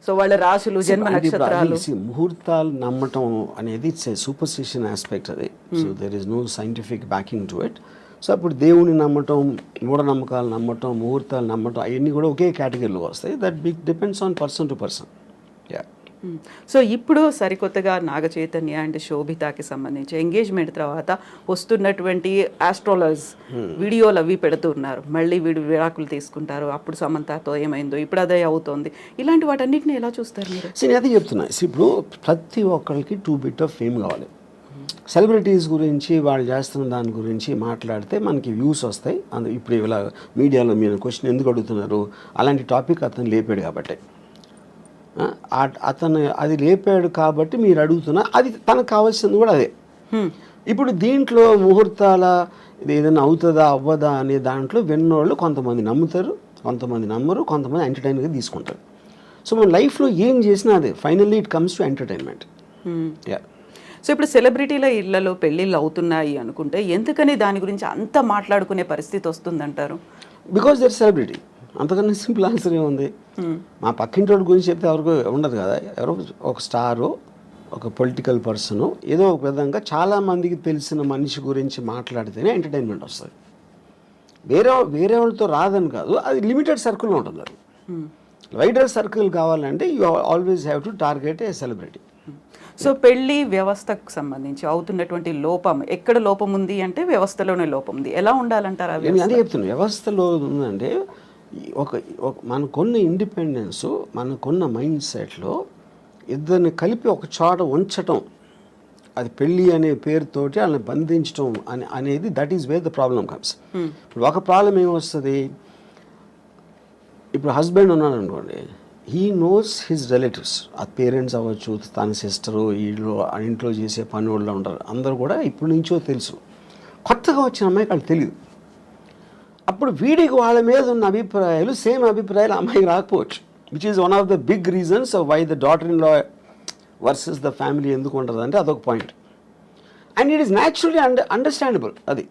సో వాళ్ళ రాశులు జన్మ నక్షత్రాలు ముహూర్తాలు నమ్మటం అనేది ఇట్స్ ఏ సూపర్స్టిషన్ ఆస్పెక్ట్ అది. So there is no scientific backing to it. So అప్పుడు దేవుని నమ్మటం, మూఢనమ్మకాలు నమ్మటం, ముహూర్తాలు నమ్మటం అవన్నీ కూడా ఒకే కేటగిరీలో వస్తాయి. That depends on person to person. Yeah. So ఇప్పుడు సరికొత్తగా నాగ చైతన్య అండ్ శోభితాకి సంబంధించి ఎంగేజ్మెంట్ తర్వాత వస్తున్నటువంటి ఆస్ట్రాలజర్స్ వీడియోలు అవి పెడుతున్నారు. మళ్ళీ వీడు విడాకులు తీసుకుంటారు, అప్పుడు సమంతతో ఏమైందో ఇప్పుడు అదే అవుతోంది. ఇలాంటి వాటన్నిటిని ఎలా చూస్తారు మీరు? నేను అదే చెప్తున్నా. ఇప్పుడు ప్రతి ఒక్కరికి 2 bit ఆఫ్ ఫేమ్ కావాలి. సెలబ్రిటీస్ గురించి వాళ్ళు చేస్తున్న దాని గురించి మాట్లాడితే మనకి వ్యూస్ వస్తాయి. ఇప్పుడు ఇలా మీడియాలో మీరు క్వశ్చన్ ఎందుకు అడుగుతున్నారు, అలాంటి టాపిక్ అతను లేపాడు కాబట్టి, అతను అది లేపాడు కాబట్టి మీరు అడుగుతున్నా, అది తనకు కావాల్సింది కూడా అదే. ఇప్పుడు దీంట్లో ముహూర్తాల ఇది ఏదైనా అవుతుందా అవ్వదా అనే దాంట్లో విన్నోళ్ళు కొంతమంది నమ్ముతారు, కొంతమంది నమ్మరు, కొంతమంది ఎంటర్టైన్గా తీసుకుంటారు. సో మన లైఫ్లో ఏం చేసినా అదే finally it comes to entertainment. Yeah. So ఇప్పుడు సెలబ్రిటీల ఇళ్లలో పెళ్ళిళ్ళు అవుతున్నాయి అనుకుంటే ఎందుకని దాని గురించి అంత మాట్లాడుకునే పరిస్థితి వస్తుందంటారు? Because their celebrity. అంతకన్నా సింపుల్ ఆన్సర్ ఏముంది? మా పక్కింటి వాళ్ళ గురించి చెప్తే ఎవరికి ఉండదు కదా. ఎవరో ఒక స్టారు, ఒక పొలిటికల్ పర్సను, ఏదో ఒక విధంగా చాలామందికి తెలిసిన మనిషి గురించి మాట్లాడితేనే ఎంటర్టైన్మెంట్ వస్తుంది. వేరే వాళ్ళతో రాదని కాదు, అది లిమిటెడ్ సర్కిల్లో ఉంటుంది. అది వైడర్ సర్కిల్ కావాలంటే you always have to target A celebrity. So పెళ్లి వ్యవస్థకు సంబంధించి అవుతున్నటువంటి లోపం, ఎక్కడ లోపం ఉంది అంటే వ్యవస్థలోనే లోపం ఉంది. ఎలా ఉండాలంటారు? నేను అదే చెప్తున్నాను. వ్యవస్థలో ఉందంటే మనకున్న ఇండిపెండెన్స్, మనకున్న మైండ్ సెట్లో ఇద్దరిని కలిపి ఒక చోట ఉంచటం, అది పెళ్ళి అనే పేరుతోటి వాళ్ళని బంధించటం అనేది that is where the problem comes. ఇప్పుడు ఒక ప్రాబ్లం ఏమొస్తుంది, ఇప్పుడు హస్బెండ్ ఉన్నాడు అనుకోండి, హీ నోస్ హిజ్ రిలేటివ్స్, ఆ పేరెంట్స్ అవ్వచ్చు, తన సిస్టరు, ఇంట్లో చేసే పని వాళ్ళు ఉంటారు, అందరూ కూడా ఇప్పటి నుంచో తెలుసు. కొత్తగా వచ్చిన అమ్మాయికి వాళ్ళు తెలియదు. అప్పుడు వీడికి వాళ్ళ మీద ఉన్న అభిప్రాయాలు సేమ్ అభిప్రాయాలు అమ్మాయికి రాకపోవచ్చు, which is one of the big reasons why the daughter in law versus the family ఎందుకు ఉంటుంది అంటే అదొక point. And it is naturally understandable. అది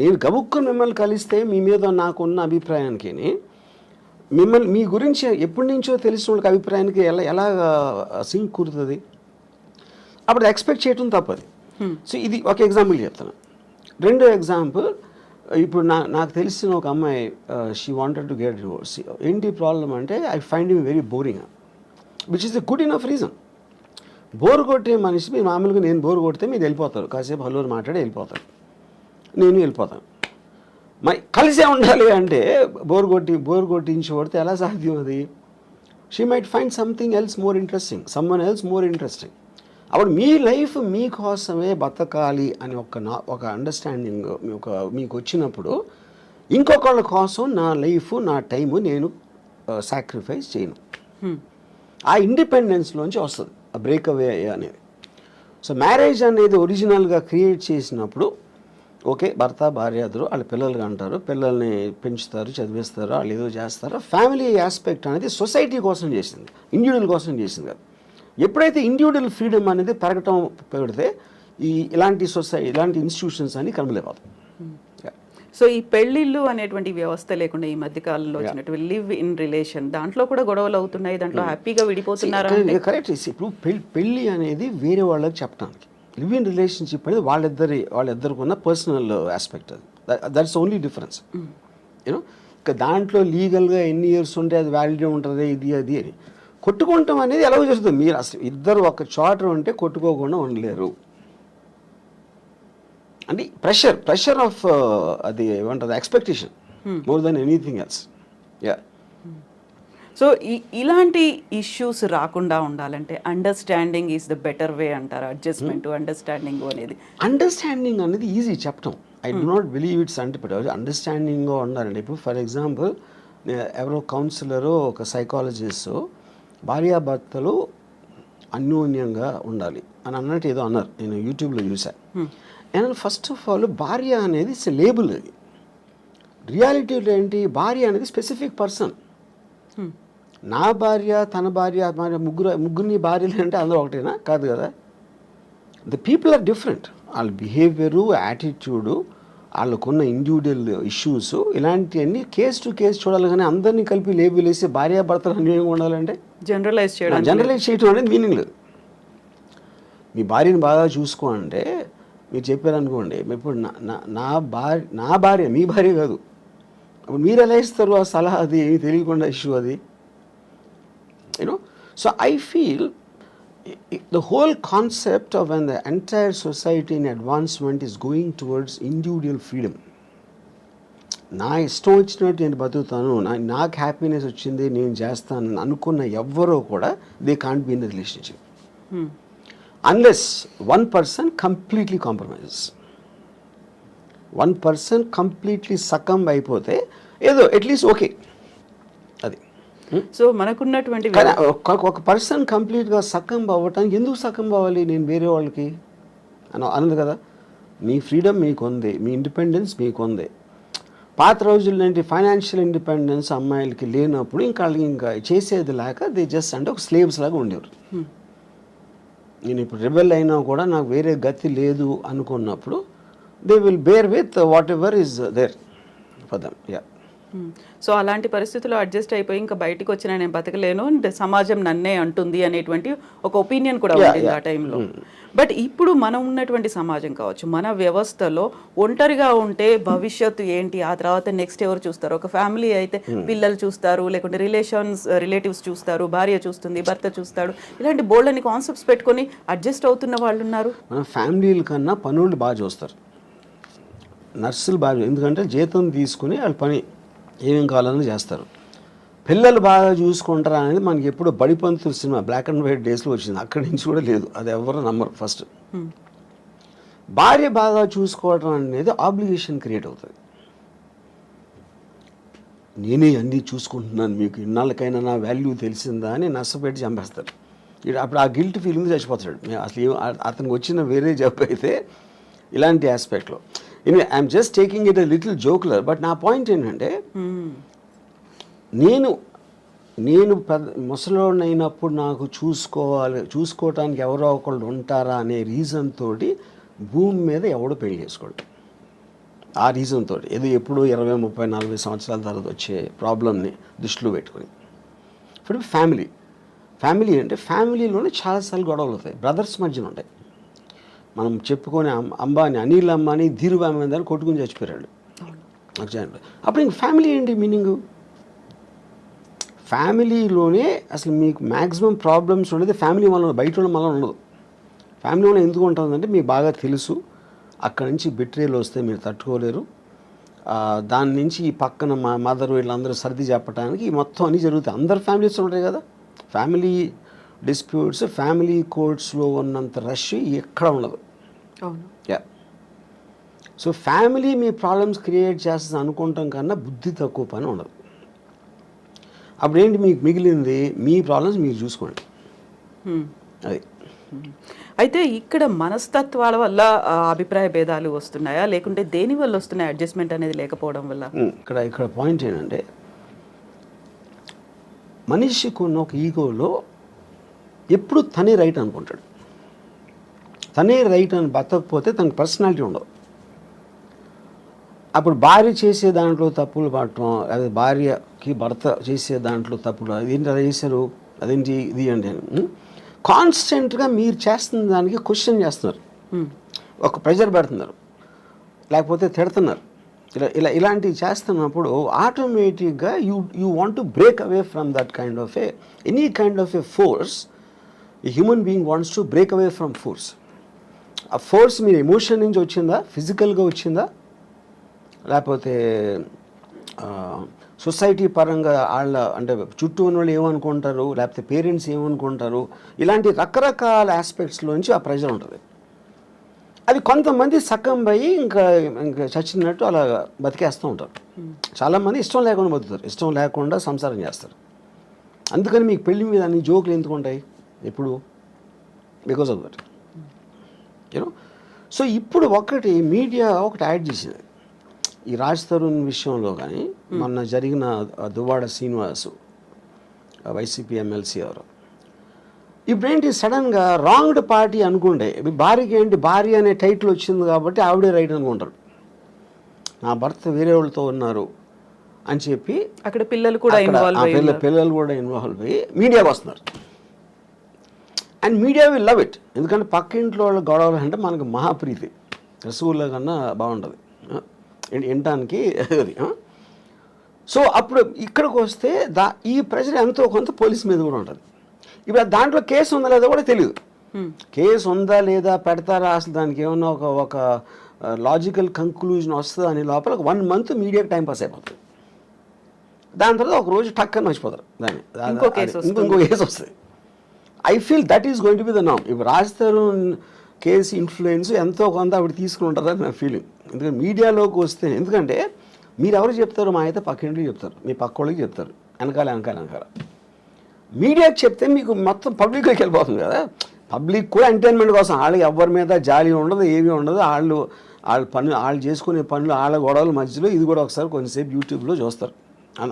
నేను గబుక్కుని మిమ్మల్ని కలిస్తే మీ మీద నాకున్న అభిప్రాయానికి, మిమ్మల్ని మీ గురించి ఎప్పటి నుంచో తెలిసిన వాళ్ళకి అభిప్రాయానికి ఎలా సింక్ కుదురుతుంది? అప్పుడు ఎక్స్పెక్ట్ చేయటం తప్పది. సో ఇది ఒక ఎగ్జాంపుల్ చెప్తాను. రెండో ఎగ్జాంపుల్, ఇప్పుడు నాకు తెలిసిన ఒక అమ్మాయి, she wanted to get divorce. ఏంటి ప్రాబ్లం అంటే, I find him very boring, which is a good enough reason. Bore కొట్టే మనిషి, మీరు మామూలుగా నేను బోర్ కొడితే మీరు వెళ్ళిపోతారు, కాసేపు హలోని మాట్లాడి వెళ్ళిపోతారు, నేను వెళ్ళిపోతాను. మరి కలిసే ఉండాలి అంటే బోర్ కొట్టించి కొడితే ఎలా సాధ్యం అది? She might find something else more interesting, someone else more interesting. అప్పుడు మీ లైఫ్ మీకోసమే బతకాలి అని ఒక అండర్స్టాండింగ్ మీకు వచ్చినప్పుడు, ఇంకొకళ్ళ కోసం నా లైఫ్, నా టైము నేను సాక్రిఫైస్ చేయను. ఆ ఇండిపెండెన్స్లోంచి వస్తుంది ఆ బ్రేక్అవే అనేది. సో మ్యారేజ్ అనేది ఒరిజినల్గా క్రియేట్ చేసినప్పుడు ఓకే, భర్త భార్య ఇద్దరు వాళ్ళ పిల్లలుగా అంటారు, పిల్లల్ని పెంచుతారు, చదివిస్తారు, వాళ్ళు ఏదో చేస్తారు. ఫ్యామిలీ ఆస్పెక్ట్ అనేది సొసైటీ కోసం చేసింది, ఇండివిజువల్ కోసం చేసింది కాదు. ఎప్పుడైతే ఇండివిజువల్ ఫ్రీడమ్ అనేది పెడితే ఇలాంటి ఇన్స్టిట్యూషన్స్ అని కనుమలేకపోతాయి. సో ఈ పెళ్ళిళ్ళు అనేటువంటి వ్యవస్థ లేకుండా ఈ మధ్య కాలంలో వచ్చినటువంటి లివ్ ఇన్ రిలేషన్, దాంట్లో కూడా గొడవలు అవుతున్నాయి, దాంట్లో హ్యాపీగా విడిపోతున్నారు. కరెక్ట్. ఇప్పుడు పెళ్ళి అనేది వేరే వాళ్ళకి చెప్పడానికి, లివ్ ఇన్ రిలేషన్షిప్ అనేది వాళ్ళిద్దరికి ఉన్న పర్సనల్ ఆస్పెక్ట్. అది దట్స్ ఓన్లీ డిఫరెన్స్. యూనో, ఇక దాంట్లో లీగల్గా ఎన్ని ఇయర్స్ ఉంటే అది వ్యాలిడే ఉంటుంది, ఇది అది అని. కొట్టుకుంటాం అనేది ఎలా చేస్తుంది? మీరు అసలు ఇద్దరు ఒక చోట ఉంటే కొట్టుకోకుండా ఉండలేరు. అంటే ప్రెషర్ ఆఫ్ అది ఏమంటుంది, expectation more than anything else. Yeah. So ఇలాంటి ఇష్యూస్ రాకుండా ఉండాలంటే understanding is the better way అంటారు. అడ్జస్ట్మెంట్, అండర్స్టాండింగ్ అనేది ఈజీ చెప్పటం. I do not believe it's అంటే అండర్స్టాండింగ్గా ఉండాలండి. ఇప్పుడు ఫర్ ఎగ్జాంపుల్, ఎవరో కౌన్సిలరు, ఒక సైకాలజిస్ట్, భార్యాభర్తలు అన్యోన్యంగా ఉండాలి అని అన్నట్టు ఏదో అన్నారు, నేను యూట్యూబ్లో చూశాను. అండ్ ఫస్ట్ ఆఫ్ ఆల్, భార్య అనేది ఇట్స్ లేబుల్. అది రియాలిటీలో ఏంటి, భార్య అనేది స్పెసిఫిక్ పర్సన్. నా భార్య, తన భార్య, ముగ్గురిని భార్యలు అంటే అందరూ ఒకటేనా? కాదు కదా. The people are different. వాళ్ళ బిహేవియరు, యాటిట్యూడు వాళ్ళకున్న ఇండివిజువల్ ఇష్యూస్ ఇలాంటివన్నీ కేస్ టు కేసు చూడాలి, కానీ అందరినీ కలిపి లేబుల్ వేసి భార్యాభర్తలు అన్యోన్యంగా ఉండాలంటే జనరలైజ్ చేయడం అనేది మీనింగ్ లేదు. మీ భార్యని బాగా చూసుకో అంటే మీరు చెప్పారనుకోండి, ఇప్పుడు నా భార్య మీ భార్య కాదు, అప్పుడు మీరు ఎలా ఇస్తారు ఆ సలహా? అది ఏమి తెలియకుండా ఇష్యూ అది, you know. So I feel the whole concept of when the entire society in advancement is going towards individual freedom, నా ఇష్టం వచ్చినట్టు నేను బతుకుతాను, నాకు హ్యాపీనెస్ వచ్చింది నేను చేస్తాను అనుకున్న ఎవ్వరూ కూడా they can't be in the relationship unless one person completely compromises. One person completely succumb అయిపోతే ఏదో అట్లీస్ట్ ఓకే అది. సో మనకున్నటువంటి ఒక పర్సన్ కంప్లీట్గా సకంబ్ అవ్వటానికి ఎందుకు సకంబ్ అవ్వాలి నేను వేరే వాళ్ళకి అన్నది కదా. మీ ఫ్రీడమ్ మీకు ఉంది, మీ ఇండిపెండెన్స్ మీకు ఉంది. పాత రోజుల్లో ఫైనాన్షియల్ ఇండిపెండెన్స్ అమ్మాయిలకి లేనప్పుడు ఇంకా వాళ్ళకి ఇంకా చేసేది లేక దే జస్ట్ అంటే ఒక స్లేవ్స్ లాగా ఉండేవారు. నేను ఇప్పుడు రిబెల్ అయినా కూడా నాకు వేరే గతి లేదు అనుకున్నప్పుడు they will bear with whatever is there for them. Yeah. So అలాంటి పరిస్థితుల్లో అడ్జస్ట్ అయిపోయి ఇంకా బయటకు వచ్చిన నేను బతకలేను, సమాజం నన్నే అంటుంది అనేటువంటి ఒక ఒపీనియన్ కూడా ఉంటుంది ఆ టైంలో. బట్ ఇప్పుడు మనం ఉన్నటువంటి సమాజం కావచ్చు, మన వ్యవస్థలో ఒంటరిగా ఉంటే భవిష్యత్తు ఏంటి, ఆ తర్వాత నెక్స్ట్ ఎవరు చూస్తారు? ఒక ఫ్యామిలీ అయితే పిల్లలు చూస్తారు, లేకుంటే రిలేటివ్స్ చూస్తారు, భార్య చూస్తుంది, భర్త చూస్తాడు, ఇలాంటి బోల్డ్ అని కాన్సెప్ట్స్ పెట్టుకొని అడ్జస్ట్ అవుతున్న వాళ్ళు ఉన్నారు. మన ఫ్యామిలీల కన్నా పనులు బాగా చూస్తారు, నర్సులు బాగా, ఎందుకంటే జీతం తీసుకుని వాళ్ళు పని ఏమేం కావాలని చేస్తారు. పిల్లలు బాగా చూసుకుంటారా అనేది మనకి ఎప్పుడు బడిపంతుల సినిమా బ్లాక్ అండ్ వైట్ డేస్లో వచ్చింది, అక్కడి నుంచి కూడా లేదు, అది ఎవరు నమ్మరు. ఫస్ట్ భార్య బాగా చూసుకోవడం అనేది ఆబ్లిగేషన్ క్రియేట్ అవుతుంది. నేనే అన్నీ చూసుకుంటున్నాను, మీకు ఇన్నాళ్ళకైనా నా వాల్యూ తెలిసిందా అని నష్టపెట్టి చంపేస్తారు. అప్పుడు ఆ గిల్ట్ ఫీలింగ్ చచ్చిపోతాడు. అసలు అతనికి వచ్చిన వేరే జాబ్ అయితే ఇలాంటి ఆస్పెక్ట్లో. I'm just taking it a little jocular, but నా పాయింట్ ఏంటంటే నేను ముసలోడిని అయినప్పుడు నాకు చూసుకోవటానికి ఎవరో ఒకళ్ళు ఉంటారా అనే రీజన్ తోటి భూమి మీద ఎవడో పెళ్లి చేసుకోడు. ఆ రీజన్ తోటి ఏదో ఎప్పుడో 20, 30, 40 సంవత్సరాల తర్వాత వచ్చే ప్రాబ్లమ్ని దృష్టిలో పెట్టుకొని. ఇప్పుడు ఫ్యామిలీ అంటే ఫ్యామిలీలోనే చాలాసార్లు గొడవలు అవుతాయి, బ్రదర్స్ మధ్యన ఉంటాయి. మనం చెప్పుకొని అనిల్ అంబానీ ధీరుభాయ్ అంబానీ కొట్టుకుని చచ్చిపోయాడు. అప్పుడు ఇంక ఫ్యామిలీ ఏంటి మీనింగు? ఫ్యామిలీలోనే అసలు మీకు మ్యాక్సిమం ప్రాబ్లమ్స్ ఉండేది ఫ్యామిలీ వల్ల, బయట వాళ్ళ వల్ల ఉండదు. ఫ్యామిలీ వల్ల ఎందుకు ఉంటుందంటే మీకు బాగా తెలుసు అక్కడి నుంచి బిట్రేలు వస్తే మీరు తట్టుకోలేరు, దాని నుంచి ఈ పక్కన మా మదర్ వీళ్ళందరూ సర్ది చెప్పడానికి మొత్తం అన్నీ జరుగుతాయి. అందరు ఫ్యామిలీస్ ఉంటాయి కదా. ఫ్యామిలీ డిస్ప్యూట్స్, ఫ్యామిలీ కోర్ట్స్లో ఉన్నంత రష్ ఎక్కడ ఉండదు. యా. సో ఫ్యామిలీ మీ ప్రాబ్లమ్స్ క్రియేట్ చేస్తుంది అనుకుంటాం కన్నా బుద్ధి తక్కువ పని ఉండదు. అప్పుడు ఏంటి మీకు మిగిలింది? మీ ప్రాబ్లమ్స్ మీరు చూసుకోండి. అది. అయితే ఇక్కడ మనస్తత్వాల వల్ల అభిప్రాయ భేదాలు వస్తున్నాయా, లేకుంటే దేని వల్ల వస్తున్నాయి అడ్జస్ట్మెంట్ అనేది లేకపోవడం వల్ల? ఇక్కడ పాయింట్ ఏంటంటే మనిషికి ఉన్న ఒక ఈగోలో ఎప్పుడు తనే రైట్ అనుకుంటాడు. తనే రైట్ అని బతకపోతే తనకు పర్సనాలిటీ ఉండదు. అప్పుడు భార్య చేసే దాంట్లో తప్పులు పడటం, అదే భార్యకి భర్త చేసే దాంట్లో తప్పులు, అదేంటి అలా చేశారు, అదేంటి ఇది అంటే కాన్స్టెంట్గా మీరు చేస్తున్న దానికి క్వశ్చన్ చేస్తున్నారు, ఒక ప్రెజర్ పెడుతున్నారు, లేకపోతే తిడుతున్నారు. ఇలాంటివి చేస్తున్నప్పుడు ఆటోమేటిక్గా you want to break away from that kind of any kind of force. ఈ human being wants to break away from force. ఆ ఫోర్స్ మీరు ఎమోషన్ నుంచి వచ్చిందా, ఫిజికల్గా వచ్చిందా, లేకపోతే సొసైటీ పరంగా వాళ్ళ అంటే చుట్టూ ఉన్న వాళ్ళు ఏమనుకుంటారు, లేకపోతే పేరెంట్స్ ఏమనుకుంటారు, ఇలాంటి రకరకాల ఆస్పెక్ట్స్లోంచి ఆ ప్రెజర్ ఉంటుంది. అది కొంతమంది సకంబ్ అయ్యి ఇంకా చచ్చినట్టు అలా బతికేస్తూ ఉంటారు. చాలామంది ఇష్టం లేకుండా బతుకుతారు, ఇష్టం లేకుండా సంసారం చేస్తారు. అందుకని మీకు పెళ్లి మీద అన్ని జోకులు ఎందుకు ఉంటాయి ఎప్పుడు? Because of that, you know. So ఇప్పుడు మీడియా ఒకటి యాడ్ చేసింది ఈ రాజ్ తరుణ్ విషయంలో. కానీ మొన్న జరిగిన దువ్వాడ శ్రీనివాసు వైసీపీ ఎమ్మెల్సీ ఎవరు, ఇప్పుడేంటి సడన్గా రాంగ్డ్ పార్టీ అనుకుంటే భార్యకి ఏంటి భార్య అనే టైటిల్ వచ్చింది కాబట్టి ఆవిడే రైట్ అనుకుంటారు. నా భర్త వేరే వాళ్ళతో ఉన్నారు అని చెప్పి అక్కడ పిల్లలు కూడా అక్కడ ఇన్వాల్వ్ ఆ అయ్యారు. పిల్లలు కూడా ఇన్వాల్వ్ అయ్యి మీడియాకి వస్తున్నారు. And media will love it. ఎందుకంటే పక్క ఇంట్లో వాళ్ళ గొడవలు అంటే మనకు మహాప్రీతి, రసగుల్లా కన్నా బాగుంటుంది వినటానికి అది. సో అప్పుడు ఇక్కడికి వస్తే ఈ ప్రెషర్ ఎంతో కొంత పోలీస్ మీద కూడా ఉంటుంది. ఇప్పుడు దాంట్లో కేసు ఉందా లేదా కూడా తెలియదు. కేసు ఉందా లేదా పెడతారా అసలు దానికి ఏమన్నా ఒక లాజికల్ కంక్లూజన్ వస్తుందా అని లోపల 1 month మీడియాకి టైం పాస్ అయిపోతుంది. దాని తర్వాత ఒక రోజు టక్ అని మర్చిపోతారు దాన్ని, ఇంకో కేసు వస్తుంది. I feel that is going to be the నామ్. ఇప్పుడు రాస్తారు కేసు ఇన్ఫ్లుయెన్స్ ఎంతో కొంత ఆవిడ తీసుకుని ఉంటారని నా ఫీలింగ్. ఎందుకంటే మీడియాలోకి వస్తే, ఎందుకంటే మీరు ఎవరు చెప్తారు, మా అయితే పక్కింటికి చెప్తారు, మీ పక్క వాళ్ళకి చెప్తారు, వెనకాల మీడియాకి చెప్తే మీకు మొత్తం పబ్లిక్లోకి వెళ్ళిపోతుంది కదా. పబ్లిక్ కూడా ఎంటర్టైన్మెంట్ కోసం, వాళ్ళకి ఎవరి మీద జాలి ఉండదు, ఏమీ ఉండదు. వాళ్ళు చేసుకునే పనులు, వాళ్ళ గొడవల మధ్యలో ఇది కూడా ఒకసారి కొంచెంసేపు యూట్యూబ్లో చూస్తారు,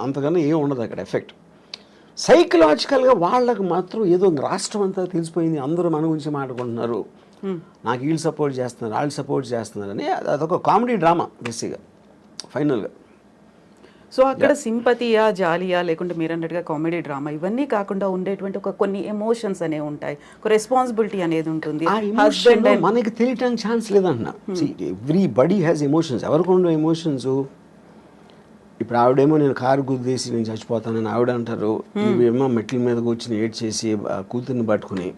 అంతకన్నా ఏం ఉండదు అక్కడ ఎఫెక్ట్. సైకలాజికల్గా వాళ్ళకు మాత్రం ఏదో రాష్ట్రం అంతా తెలిసిపోయింది, అందరూ మన గురించి మాట్లాడుకుంటున్నారు, నాకు వీళ్ళు సపోర్ట్ చేస్తున్నారు, వాళ్ళు సపోర్ట్ చేస్తున్నారని అదొక కామెడీ డ్రామా బేసిక్గా ఫైనల్గా. సో అక్కడ సింపతియా, జాలియా, లేకుంటే మీరు అన్నట్టుగా కామెడీ డ్రామా, ఇవన్నీ కాకుండా ఉండేటువంటి కొన్ని ఎమోషన్స్ అనేవి ఉంటాయి, ఒక రెస్పాన్సిబిలిటీ అనేది ఉంటుంది. మనకి తెలియటానికి ఛాన్స్ లేదంటున్నా. Everybody has emotions. ఎవరికి ఉండవు ఎమోషన్స్? ఇప్పుడు ఆవిడేమో నేను కారు గుద్దేసి నేను చచ్చిపోతానని ఆవిడ అంటారు, ఇవేమో మెట్ల మీద కూర్చుని ఏడ్ చేసి కూతుర్ని పట్టుకుని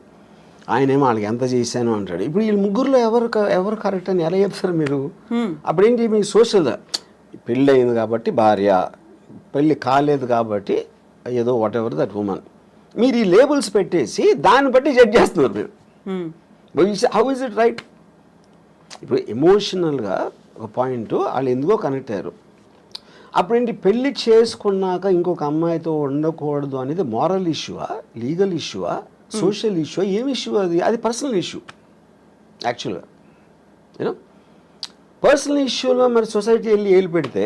ఆయనేమో వాళ్ళకి ఎంత చేశాను అంటాడు. ఇప్పుడు వీళ్ళు ముగ్గురులో ఎవరు కరెక్ట్ అని ఎలా చెప్తారు మీరు? అప్పుడేంటి మీ సోషల్, పెళ్ళి అయింది కాబట్టి భార్య, పెళ్ళి కాలేదు కాబట్టి ఏదో వాట్ ఎవర్ దట్ ఉమెన్, మీరు ఈ లేబుల్స్ పెట్టేసి దాన్ని బట్టి జడ్జ్ చేస్తున్నారు మీరు. How is it right? ఇప్పుడు ఎమోషనల్గా ఒక పాయింట్ వాళ్ళు ఎందుకో కనెక్ట్ అయ్యారు. అప్పుడేంటి పెళ్ళి చేసుకున్నాక ఇంకొక అమ్మాయితో ఉండకూడదు అనేది మారల్ ఇష్యూవా, లీగల్ ఇష్యూవా, సోషల్ ఇష్యూ, ఏం ఇష్యూ అది? అది పర్సనల్ ఇష్యూ యాక్చువల్గా. యూనో పర్సనల్ ఇష్యూలో మరి సొసైటీ వెళ్ళి ఏలు పెడితే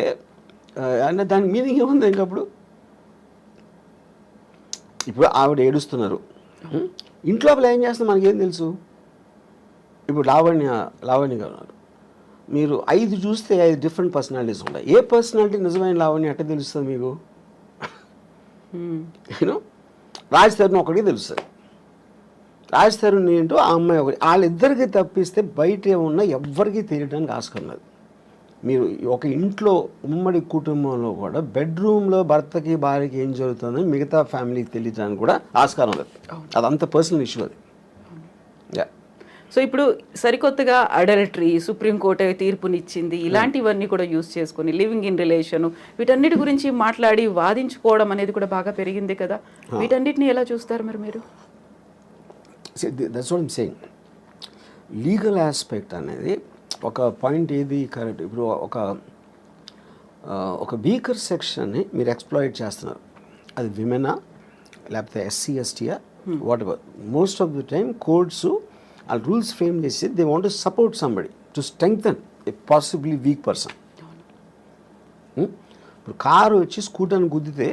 అంటే దానికి మీనింగ్ ఏముంది ఇంకప్పుడు? ఇప్పుడు ఆవిడ ఏడుస్తున్నారు, ఇంట్లో ఏం చేస్తున్నా మనకేం తెలుసు? ఇప్పుడు లావణ్య గారు ఉన్నారు, మీరు 5 చూస్తే 5 డిఫరెంట్ పర్సనాలిటీస్ ఉంటాయి. ఏ పర్సనాలిటీ నిజమైన లావణ్య అట్టే తెలుస్తుంది మీకు? యూనో రాజ్ తరుణ్ ఒకటికి తెలుస్తుంది, రాజ్ తరుణ్ ఏంటో ఆ అమ్మాయి ఒకటి, వాళ్ళిద్దరికి తప్పిస్తే బయట ఏమున్నా ఎవ్వరికీ తెలియడానికి ఆస్కారం లేదు. మీరు ఒక ఇంట్లో ఉమ్మడి కుటుంబంలో కూడా బెడ్రూమ్లో భర్తకి భార్యకి ఏం జరుగుతుందని మిగతా ఫ్యామిలీకి తెలియడానికి కూడా ఆస్కారం లేదు. అదంత పర్సనల్ ఇష్యూ అది. సో ఇప్పుడు సరికొత్తగా అడల్టరీ సుప్రీంకోర్టు తీర్పునిచ్చింది, ఇలాంటివన్నీ కూడా యూస్ చేసుకొని లివింగ్ ఇన్ రిలేషన్, వీటన్నిటి గురించి మాట్లాడి వాదించుకోవడం అనేది కూడా బాగా పెరిగింది కదా. వీటన్నిటిని ఎలా చూస్తారు మరి మీరు? That's what I'm saying. Legal aspect అనేది ఒక పాయింట్ ఏది కరెక్ట్. ఇప్పుడు ఒక వీకర్ సెక్షన్ని మీరు ఎక్స్ప్లాయిట్ చేస్తున్నారు, అది విమెనా లేకపోతే ఎస్సీ ఎస్టీయా whatever. Most of the time courts ఆ రూల్స్ ఫ్రేమ్ చేసి they want to support somebody to strengthen a possibly weak person. ఇప్పుడు కారు వచ్చి స్కూటర్ని గుద్దితే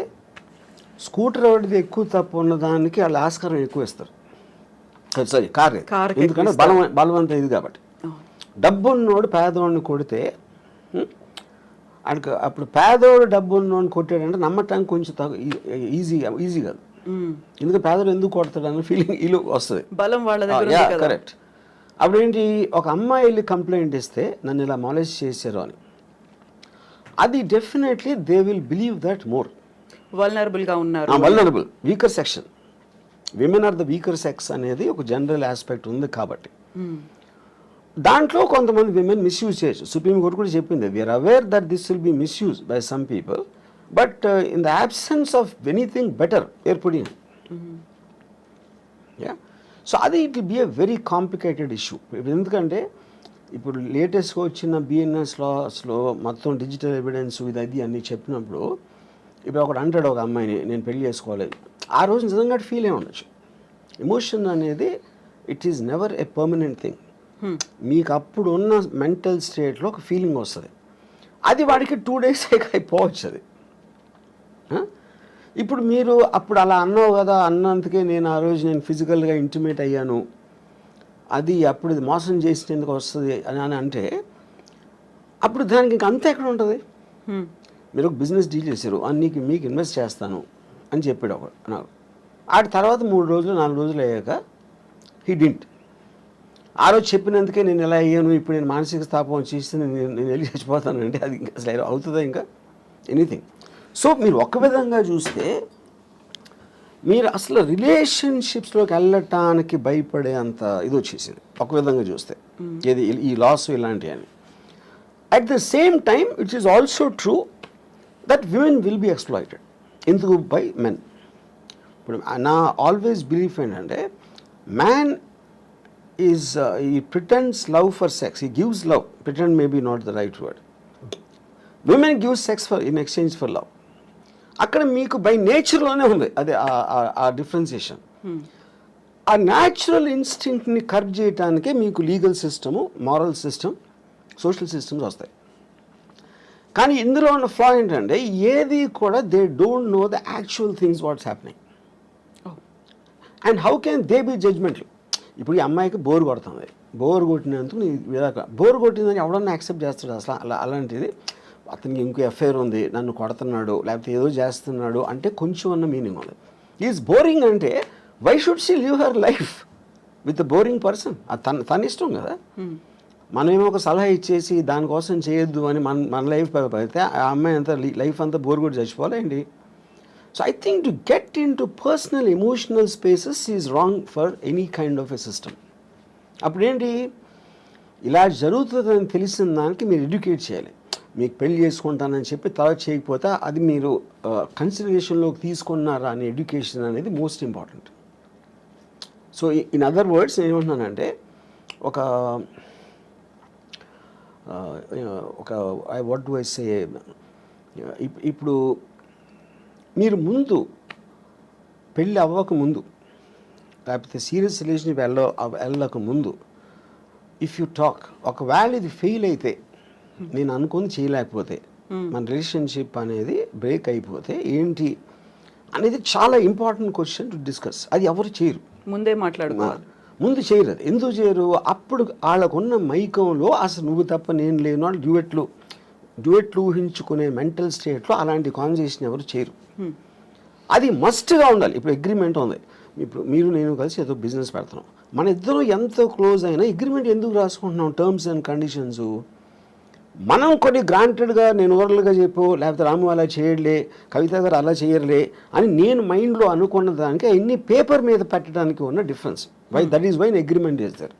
స్కూటర్ ఎవరిది ఎక్కువ తప్పు ఉన్నదానికి వాళ్ళు ఆస్కారం ఎక్కువ ఇస్తారు. సారీ కార్, ఎందుకంటే బలవంతం ఇది కాబట్టి. డబ్బు ఉన్నోడు పేదవాడిని కొడితే ఆయనకు అప్పుడు పేదవాడు డబ్బు ఉన్నోడిని కొట్టాడంటే నమ్మటానికి కొంచెం ఈజీ కాదు. ఎందుకంటే పేదవాడు ఎందుకు కొడతాడు అనే ఫీలింగ్ వీళ్ళు వస్తుంది, బలం వాళ్ళ దగ్గర. కరెక్ట్. అప్పుడు ఏంటి, ఒక అమ్మాయి వెళ్ళి కంప్లైంట్ ఇస్తే నన్ను ఇలా మాలేజ్ చేశారు అని, అది definitely they will believe that more. వల్నరబుల్గా ఉన్నారు, vulnerable weaker section, women are the weaker sex అనేది ఒక జనరల్ ఆస్పెక్ట్ ఉంది కాబట్టి దాంట్లో కొంతమంది విమెన్ మిస్యూజ్ చేయొచ్చు. సుప్రీంకోర్టు కూడా చెప్పింది, we are aware that this will be misuse by some people, but in the absence of anything better we are putting. So అది it will be a very complicated issue. ఎందుకంటే ఇప్పుడు లేటెస్ట్గా వచ్చిన బిఎన్ఎస్ లాస్లో మొత్తం digital evidence ఇది అది అన్నీ చెప్పినప్పుడు, ఇప్పుడు ఒకడు అంటాడు ఒక అమ్మాయిని నేను పెళ్లి చేసుకోవాలి, ఆ రోజు నిజంగా ఫీల్ అయి ఉండొచ్చు. ఎమోషన్ అనేది it is never a permanent thing. మీకు అప్పుడు ఉన్న మెంటల్ స్టేట్లో ఒక ఫీలింగ్ వస్తుంది, అది వాడికి 2 days అయిపోవచ్చు అది. ఇప్పుడు మీరు అప్పుడు అలా అన్నావు కదా, అన్నందుకే నేను ఆ రోజు నేను ఫిజికల్గా ఇంటిమేట్ అయ్యాను, అది అప్పుడు ఇది మోసం చేసినందుకు వస్తుంది అని అంటే అప్పుడు దానికి ఇంక అంత ఎక్కడ ఉంటుంది? మీరు ఒక బిజినెస్ డీల్ చేశారు, మీకు ఇన్వెస్ట్ చేస్తాను అని చెప్పాడు ఒకడు నాకు. ఆ తర్వాత 3 రోజులు 4 రోజులు అయ్యాక హీ డింట్. ఆ రోజు చెప్పినందుకే నేను ఎలా అయ్యాను, ఇప్పుడు నేను మానసిక స్థాపం చేస్తే నేను వెళ్ళి చచ్చిపోతానంటే అది ఇంకా అసలు అవుతుందా ఇంకా ఎనీథింగ్? సో మీరు ఒక విధంగా చూస్తే మీరు అసలు రిలేషన్షిప్స్లోకి వెళ్ళటానికి భయపడే అంత ఇది వచ్చేసింది ఒక విధంగా చూస్తే, ఏది ఈ లాస్ ఇలాంటివి అని. At the same time it is also true that women will be exploited. ఎందుకు? By men. ఇప్పుడు నా ఆల్వేస్ బిలీఫ్ ఏంటంటే man is he pretends love for sex, he gives love, pretend may be not the right word. Women gives sex for in exchange for love. అక్కడ మీకు by నేచర్లోనే ఉంది అదే ఆ differentiation. ఆ natural ఇన్స్టింక్ట్ని curb చేయడానికే మీకు legal system, moral system, social systems వస్తాయి. కానీ ఇందులో ఉన్న ఫ్లా ఏంటంటే ఏది కూడా they don't know the actual things what's happening and how can they be జడ్జ్మెంట్లు. ఇప్పుడు ఈ అమ్మాయికి బోర్ కొడుతుంది, బోర్ కొట్టినందుకు బోర్ కొట్టిందని ఎవడన్నా యాక్సెప్ట్ చేస్తాడు అసలు? అలాంటిది అతనికి ఇంకో ఎఫ్ఐఆర్ ఉంది, నన్ను కొడుతున్నాడు లేకపోతే ఏదో చేస్తున్నాడు అంటే కొంచెం అన్న మీనింగ్ ఉంది. ఈజ్ బోరింగ్ అంటే why should she live her life with boring person? తన ఇష్టం కదా. మనమేమో ఒక సలహా ఇచ్చేసి దానికోసం చేయొద్దు అని మన లైఫ్ అయితే ఆ అమ్మాయి అంతా లైఫ్ అంతా బోర్ కొట్టి చచ్చిపోవాలండి. So I think to get into personal emotional spaces is wrong for any kind of a system. అప్పుడేంటి, ఇలా జరుగుతుందని తెలిసిన దానికి మీరు ఎడ్యుకేట్ చేయాలి. మీకు పెళ్లి చేసుకుంటానని చెప్పి తర్వాత చేయకపోతే అది మీరు కన్సిడరేషన్లోకి తీసుకున్నారా అనే ఎడ్యుకేషన్ అనేది most important. So in other words నేను ఏమంటున్నానంటే ఒక వాట్ డు ఐ సే, ఇప్పుడు మీరు ముందు పెళ్ళి అవ్వక ముందు లేకపోతే సీరియస్ రిలేషన్షిప్ వెళ్ళక ముందు ఇఫ్ యూ టాక్, ఒకవేళ ఇది ఫెయిల్ అయితే, నేను అనుకుని చేయలేకపోతే, మన రిలేషన్షిప్ అనేది బ్రేక్ అయిపోతే ఏంటి అనేది చాలా ఇంపార్టెంట్ క్వశ్చన్ టు డిస్కస్. అది ఎవరు చేయరు, ముందే మాట్లాడుకోవాలి. ముందు చేయరు. అది ఎందుకు చేయరు? అప్పుడు వాళ్ళకున్న మైకంలో అసలు నువ్వు తప్ప నేను లేను అని డ్యూయెట్లు ఊహించుకునే మెంటల్ స్టేట్లో అలాంటి కాన్వర్సేషన్ ఎవరు చేయరు. అది మస్ట్గా ఉండాలి. ఇప్పుడు అగ్రిమెంట్ ఉంది, ఇప్పుడు మీరు నేను కలిసి ఏదో బిజినెస్ పెడుతున్నాం, మన ఇద్దరం ఎంతో క్లోజ్ అయినా అగ్రిమెంట్ ఎందుకు రాసుకుంటున్నాం? టర్మ్స్ అండ్ కండిషన్స్ మనం కొన్ని గ్రాంటెడ్గా నేను ఓరల్గా చెప్పు, లేకపోతే రాము అలా చేయలే, కవిత గారు అలా చేయర్లే అని నేను మైండ్లో అనుకున్న దానికి అన్ని పేపర్ మీద పెట్టడానికి ఉన్న difference. That is why agreement is there.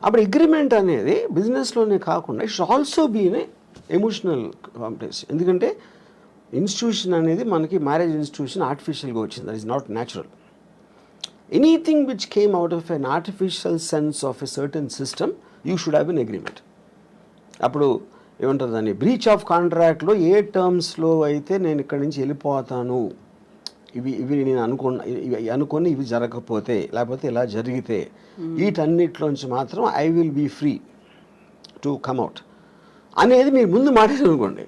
అప్పుడు అగ్రిమెంట్ అనేది బిజినెస్లోనే కాకుండా it's also been emotional complex. ఎందుకంటే ఇన్స్టిట్యూషన్ అనేది మనకి మ్యారేజ్ ఇన్స్టిట్యూషన్ ఆర్టిఫిషియల్గా వచ్చింది, that is not natural. Anything which came out of an artificial sense of a certain system you should have an agreement. అప్పుడు ఏమంటారు దాన్ని, బ్రీచ్ ఆఫ్ కాంట్రాక్ట్లో ఏ టర్మ్స్లో అయితే నేను ఇక్కడి నుంచి వెళ్ళిపోతాను, ఇవి నేను అనుకుని ఇవి జరగకపోతే లేకపోతే ఇలా జరిగితే వీటన్నిటిలోంచి మాత్రం I will be free to come out అనేది మీరు ముందు మాట్లాడుకోండి.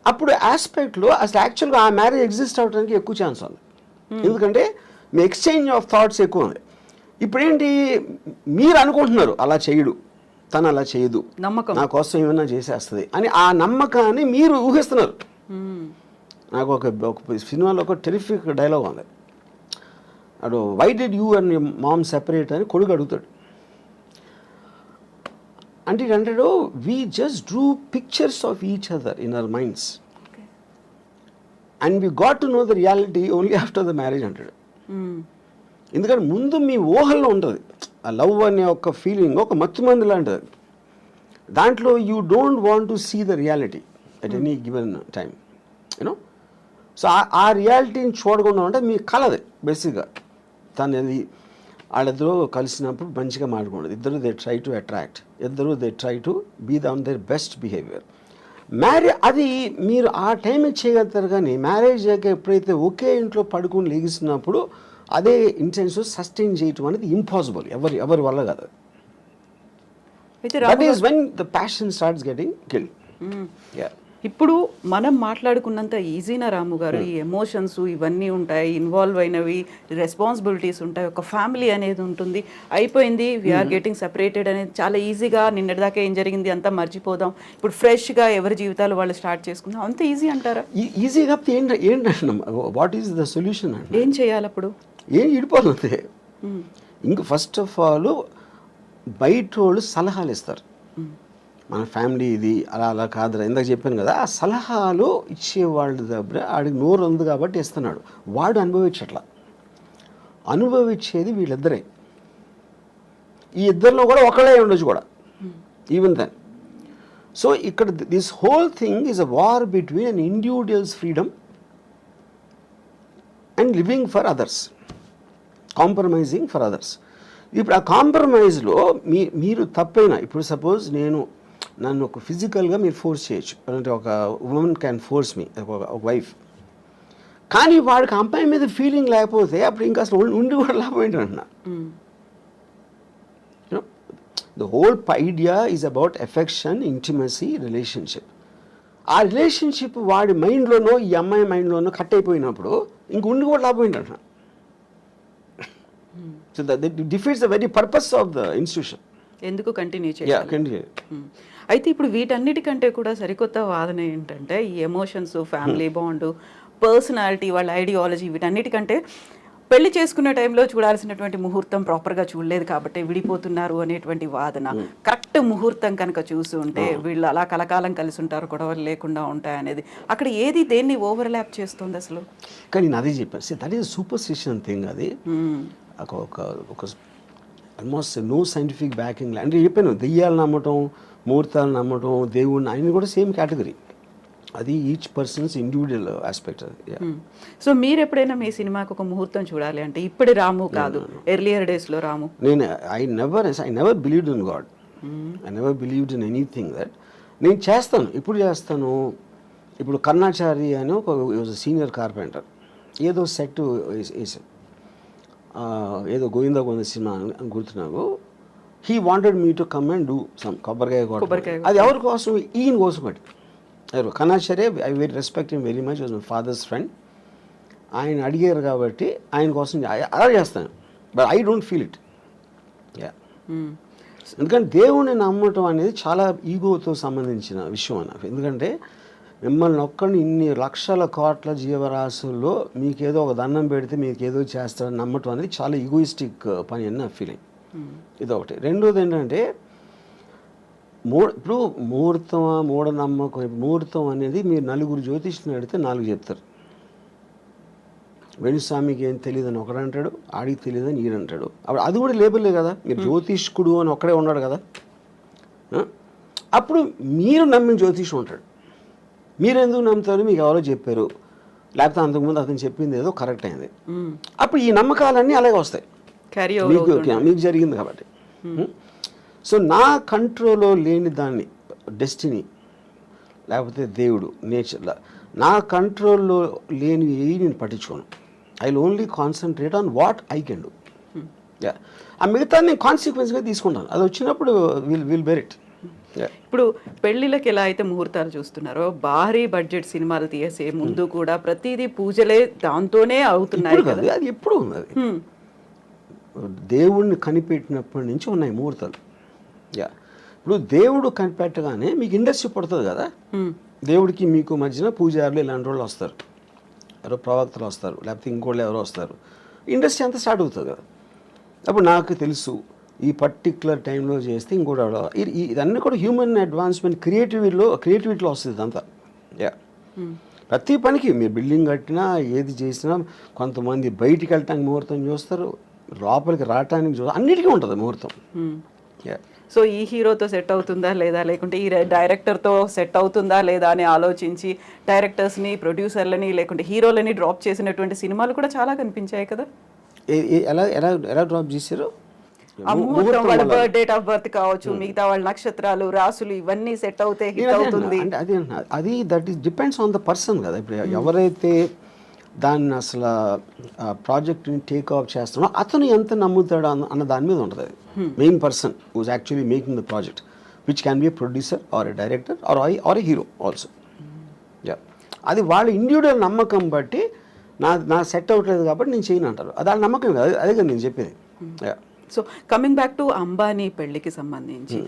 అప్పుడు ఆస్పెక్ట్లో అసలు యాక్చువల్గా ఆ మ్యారేజ్ ఎగ్జిస్ట్ అవడానికి ఎక్కువ ఛాన్స్ ఉంది. ఎందుకంటే మీ ఎక్స్చేంజ్ ఆఫ్ థాట్స్ ఎక్కువ ఉంది. ఇప్పుడేంటి, మీరు అనుకుంటున్నారు అలా చేయడు, తను అలా చేయదు, నా కోసం ఏమైనా చేసేస్తుంది అని ఆ నమ్మకాన్ని మీరు ఊహిస్తున్నారు. నాకు ఒక సినిమాలో ఒక టెరిఫిక్ డైలాగ్ ఉంది, అడు why did you and your mom separate అని కొడుకు అడుగుతాడు. అంటే అంటాడు, we just drew pictures of each other in our minds and we got to know the reality only after the marriage అంటాడు. ఎందుకంటే ముందు మీ ఊహల్లో ఉంటుంది ఆ లవ్ అనే ఒక ఫీలింగ్, ఒక మత్తుమంది లాంటిది. దాంట్లో you don't want to see the reality at any given time, you know. So ఆ రియాలిటీని చూడకుండా ఉంటే మీ కలది బేసిక్గా. తనది వాళ్ళిద్దరూ కలిసినప్పుడు మంచిగా మాట్లాడుకోండి, ఇద్దరు దే ట్రై టు అట్రాక్ట్, ఇద్దరు they try to be on their best behaviour. అది మీరు ఆ టైం చేయగలుగుతారు. కానీ మ్యారేజ్ అయ్యాక ఎప్పుడైతే ఒకే ఇంట్లో పడుకుని లెగిసినప్పుడు అదే ఇంటెన్స్ సస్టైన్ చేయటం అనేది ఇంపాసిబుల్, ఎవరి వల్ల కాదు. That is when the passion starts getting killed. ఇప్పుడు మనం మాట్లాడుకున్నంత ఈజీనా రాము గారు? ఈ ఎమోషన్స్ ఇవన్నీ ఉంటాయి, ఇన్వాల్వ్ అయినవి, రెస్పాన్సిబిలిటీస్ ఉంటాయి, ఒక ఫ్యామిలీ అనేది ఉంటుంది, అయిపోయింది వీఆర్ గెటింగ్ సెపరేటెడ్ అనేది చాలా ఈజీగా నిన్నటిదాకా ఏం జరిగింది అంతా మర్చిపోదాం, ఇప్పుడు ఫ్రెష్గా ఎవరి జీవితాలు వాళ్ళు స్టార్ట్ చేసుకుందాం, అంత ఈజీ అంటారా? ఈజీ కాకపోతే ఏంటంటే వాట్ ఈస్ ద సొల్యూషన్ అంటే ఏం చేయాలి అప్పుడు? ఏం ఇడిపోతుంది. ఇంక ఫస్ట్ ఆఫ్ ఆల్ బయట వాళ్ళు సలహాలు ఇస్తారు, మన ఫ్యామిలీ ఇది అలా అలా కాదురా, ఇందాక చెప్పాను కదా, ఆ సలహాలు ఇచ్చేవాళ్ళ దగ్గర ఆడికి నోరు ఉంది కాబట్టి ఇస్తున్నాడు, వాడు అనుభవించట్లా. అనుభవించేది వీళ్ళిద్దరే, ఈ ఇద్దరిలో కూడా ఒకళ్ళే ఉండొచ్చు కూడా, ఈవెన్ దెన్. సో ఇక్కడ this whole thing is a war between an individuals freedom and living for others, compromising for others. ఇప్పుడు ఆ కాంప్రమైజ్లో మీరు తప్పైనా, ఇప్పుడు సపోజ్ నన్ను ఒక ఫిజికల్గా మీరు ఫోర్స్ చేయొచ్చు, అంటే ఒక ఉమెన్ క్యాన్ ఫోర్స్ మీ, ఒక వైఫ్, కానీ వాడికి అమ్మాయి మీద ఫీలింగ్ లేకపోతే అప్పుడు ఇంకా అసలు ఉండి కూడా లాభం ఏంటంటున్నా. The whole idea is about affection, intimacy, relationship. ఆ రిలేషన్షిప్ వాడి మైండ్లోనో ఈ అమ్మాయి మైండ్లోనో కట్ అయిపోయినప్పుడు ఇంక ఉండి కూడా లాభం ఏంటంటున్నా. So that defeats the very purpose of the institution. ఎందుకు కంటిన్యూ చేయాలి? అయితే ఇప్పుడు వీటన్నిటికంటే కూడా సరికొత్త వాదన ఏంటంటే ఈ ఎమోషన్స్, ఫ్యామిలీ బాండ్, పర్సనాలిటీ, వాళ్ళ ఐడియాలజీ, వీటన్నిటికంటే పెళ్లి చేసుకునే టైంలో చూడాల్సినటువంటి ముహూర్తం ప్రాపర్గా చూడలేదు కాబట్టి విడిపోతున్నారు అనేటువంటి వాదన. కరెక్ట్ ముహూర్తం కనుక చూసి ఉంటే వీళ్ళు అలా కలకాలం కలిసి ఉంటారు, గొడవలు లేకుండా ఉంటాయి అనేది, అక్కడ ఏది దేన్ని ఓవర్లాప్ చేస్తుంది అసలు? కానీ నేను అదే చెప్పాను, దట్ ఈస్ సూపర్స్టిషన్ థింగ్. అది ఒక ఆల్మోస్ట్ నో సైంటిఫిక్ బ్యాకింగ్. అంటే చెప్పాను, దెయ్యాలు నమ్మటం, ముహూర్తాలు నమ్మటం, దేవుడిని, ఆయన కూడా సేమ్ కేటగిరీ. అది ఈచ్ పర్సన్స్ ఇండివిజువల్ ఆస్పెక్ట్ అది. సో మీరు ఎప్పుడైనా మీ సినిమాకి ఒక ముహూర్తం చూడాలి అంటే ఇప్పటి రాము కాదు, ఎర్లియర్ డేస్లో రాము? నేను I never believed in God, I never believed in anything that. నేను చేస్తాను, ఇప్పుడు చేస్తాను. ఇప్పుడు కర్ణాచారి అని ఒక సీనియర్ కార్పెంటర్ ఏదో సెట్ వేసాను, ఏదో గోవిందా గోవింద సినిమా అని గుర్తున్నావు. He wanted me to come and do some కొబ్బరికాయ కొట్టడం. అది ఎవరి కోసం? ఈయన కోసం బట్టి. Karnacharya, I very respect him very much, was my father's friend. ఆయన అడిగారు కాబట్టి ఆయన కోసం అలా చేస్తాను, but I don't feel it. ఎందుకంటే దేవుణ్ణి నమ్మటం అనేది చాలా ఈగోతో సంబంధించిన విషయం అన్న. ఎందుకంటే మిమ్మల్ని ఒక్కడిని ఇన్ని లక్షల కోట్ల జీవరాశుల్లో మీకేదో ఒక దండం పెడితే మీకేదో చేస్తారని నమ్మటం అనేది చాలా ఈగోయిస్టిక్ పని అని నా ఫీలింగ్. ఇదొకటి. రెండోది ఏంటంటే ఇప్పుడు ముహూర్తం, మూఢనమ్మకం. ముహూర్తం అనేది మీరు నలుగురు జ్యోతిష్ని అడిగితే 4 చెప్తారు. వేణుస్వామికి ఏం తెలియదని ఒకడంటాడు, ఆడికి తెలియదని ఈడంటాడు. అప్పుడు అది కూడా లేబుల్లే కదా, మీరు జ్యోతిష్కుడు అని ఒక్కడే ఉన్నాడు కదా. అప్పుడు మీరు నమ్మిన జ్యోతిషం ఉంటాడు, మీరు ఎందుకు నమ్ముతారు? మీకు ఎవరో చెప్పారు, లేకపోతే అంతకుముందు అతను చెప్పింది ఏదో కరెక్ట్ అయింది. అప్పుడు ఈ నమ్మకాలన్నీ అలాగే వస్తాయి, మీకు జరిగింది కాబట్టి. సో నా కంట్రోల్లో లేని దాన్ని, డెస్టినీ లేకపోతే దేవుడు, నేచర్లా నా కంట్రోల్లో లేని ఏవి నేను పట్టించుకోను. I will only concentrate on what I can do. ఆ మిగతా నేను కాన్సిక్వెన్స్గా తీసుకుంటాను, అది వచ్చినప్పుడు విల్ బెర్ ఇట్. ఇప్పుడు పెళ్లిళ్ళకి ఎలా అయితే ముహూర్తాలు చూస్తున్నారో, భారీ బడ్జెట్ సినిమాలు తీసే ముందు కూడా ప్రతిదీ పూజలే దాంతోనే అవుతున్నాయి కదా. అది ఎప్పుడు ఉంది, అది దేవుడిని కనిపెట్టినప్పటి నుంచి ఉన్నాయి ముహూర్తాలు. ఇప్పుడు దేవుడు కనిపెట్టగానే మీకు ఇండస్ట్రీ పడుతుంది కదా. దేవుడికి మీకు మధ్యన పూజారులు ఇలాంటి వాళ్ళు వస్తారు, ఎవరో ప్రవక్తలు వస్తారు, లేకపోతే ఇంకోళ్ళు ఎవరో వస్తారు, ఇండస్ట్రీ అంతా స్టార్ట్ అవుతుంది కదా. అప్పుడు నాకు తెలుసు ఈ పర్టిక్యులర్ టైంలో చేస్తే ఇంకోటి ఇదన్నీ కూడా హ్యూమన్ అడ్వాన్స్మెంట్, క్రియేటివిటీలో వస్తుంది ఇదంతా. ప్రతి పనికి మీరు బిల్డింగ్ కట్టినా ఏది చేసినా కొంతమంది బయటికి వెళ్ళటానికి ముహూర్తం చూస్తారు, లోపలికి రావటానికి చూస్తారు, అన్నిటికీ ఉంటుంది ముహూర్తం. సో ఈ హీరోతో సెట్ అవుతుందా లేదా, లేకుంటే ఈ డైరెక్టర్తో సెట్ అవుతుందా లేదా అని ఆలోచించి డైరెక్టర్స్ని, ప్రొడ్యూసర్లని, లేకుంటే హీరోలని డ్రాప్ చేసినటువంటి సినిమాలు కూడా చాలా కనిపించాయి కదా. ఎలా ఎలా ఎలా డ్రాప్ చేశారు? వాళ్ళ డేట్ ఆఫ్ బర్త్ కావచ్చు, మిగతా వాళ్ళ నక్షత్రాలు, రాసులు, ఇవన్నీ సెట్ అవుతే హిట్ అవుతుంది. అది that is depends on the person కదా. ఇప్పుడు ఎవరైతే దాన్ని అసలు ప్రాజెక్ట్ని టేక్ ఆఫ్ చేస్తున్నాడో అతను ఎంత నమ్ముతాడు అన్న దాని మీద ఉంటుంది. అది main person who's actually making the project, which can be a producer or a director or a hero also. Yeah, అది వాళ్ళ ఇండివిజువల్ నమ్మకం బట్టి నా సెట్ అవ్వట్లేదు కాబట్టి నేను చేయను అంటారు. అది వాళ్ళ నమ్మకం కాదు, అదే కదా నేను చెప్పేది. Yeah. So coming back to Ambani పెళ్లికి సంబంధించి,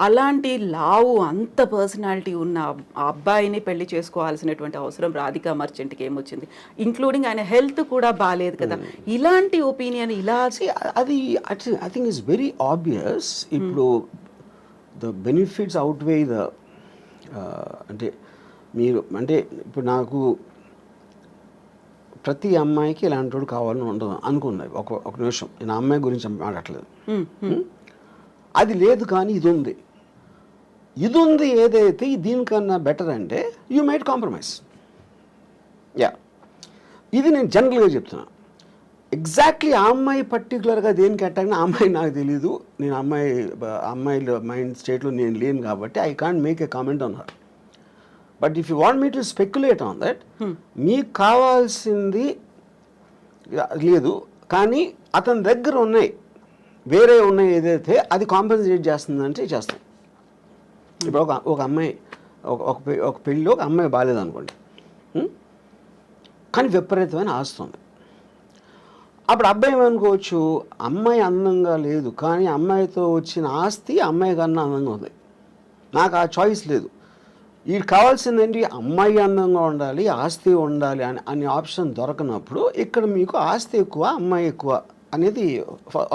అలాంటి లావు అంత పర్సనాలిటీ ఉన్న ఆ అబ్బాయిని పెళ్లి చేసుకోవాల్సినటువంటి అవసరం రాధికా మర్చెంట్కి ఏమొచ్చింది? ఇంక్లూడింగ్ ఆయన హెల్త్ కూడా బాగాలేదు కదా. ఇలాంటి ఒపీనియన్ ఇలా అది I think it's very obvious. ఇప్పుడు ద బెనిఫిట్స్ అవుట్వే ద అంటే మీరు అంటే ఇప్పుడు నాకు ప్రతి అమ్మాయికి ఇలాంటి వాడు కావాలని ఉండదు అనుకున్నది. ఒక నిమిషం, నేను ఆ అమ్మాయి గురించి మాట్లాడట్లేదు. అది లేదు, కానీ ఇది ఉంది ఏదైతే దీనికన్నా బెటర్ అంటే యూ మైట్ కాంప్రమైజ్. యా, ఇది నేను జనరల్గా చెప్తున్నా. ఎగ్జాక్ట్లీ ఆ అమ్మాయి పర్టికులర్గా దేనికి అటాక్ ఆ అమ్మాయి నాకు తెలీదు. నేను అమ్మాయిల మైండ్ స్టేట్లో నేను లేను కాబట్టి I can't make a comment on her. But if you want me to speculate on that, మీకు కావాల్సింది లేదు కానీ అతని దగ్గర వేరే ఉన్నాయి ఏదైతే అది కాంపెన్సేట్ చేస్తుందంటే చేస్తాం. ఇప్పుడు ఒక అమ్మాయి ఒక పెళ్ళిలో ఒక అమ్మాయి బాగాలేదు అనుకోండి, కానీ విపరీతమైన ఆస్తి ఉంది. అప్పుడు అబ్బాయి ఏమనుకోవచ్చు, అమ్మాయి అందంగా లేదు కానీ అమ్మాయితో వచ్చిన ఆస్తి అమ్మాయి కన్నా అందంగా ఉంది, నాకు ఆ చాయిస్ లేదు. వీడు కావాల్సిందేంటి, అమ్మాయి అందంగా ఉండాలి, ఆస్తి ఉండాలి అనే ఆప్షన్ దొరకనప్పుడు ఇక్కడ మీకు ఆస్తి ఎక్కువ అమ్మాయి ఎక్కువ అనేది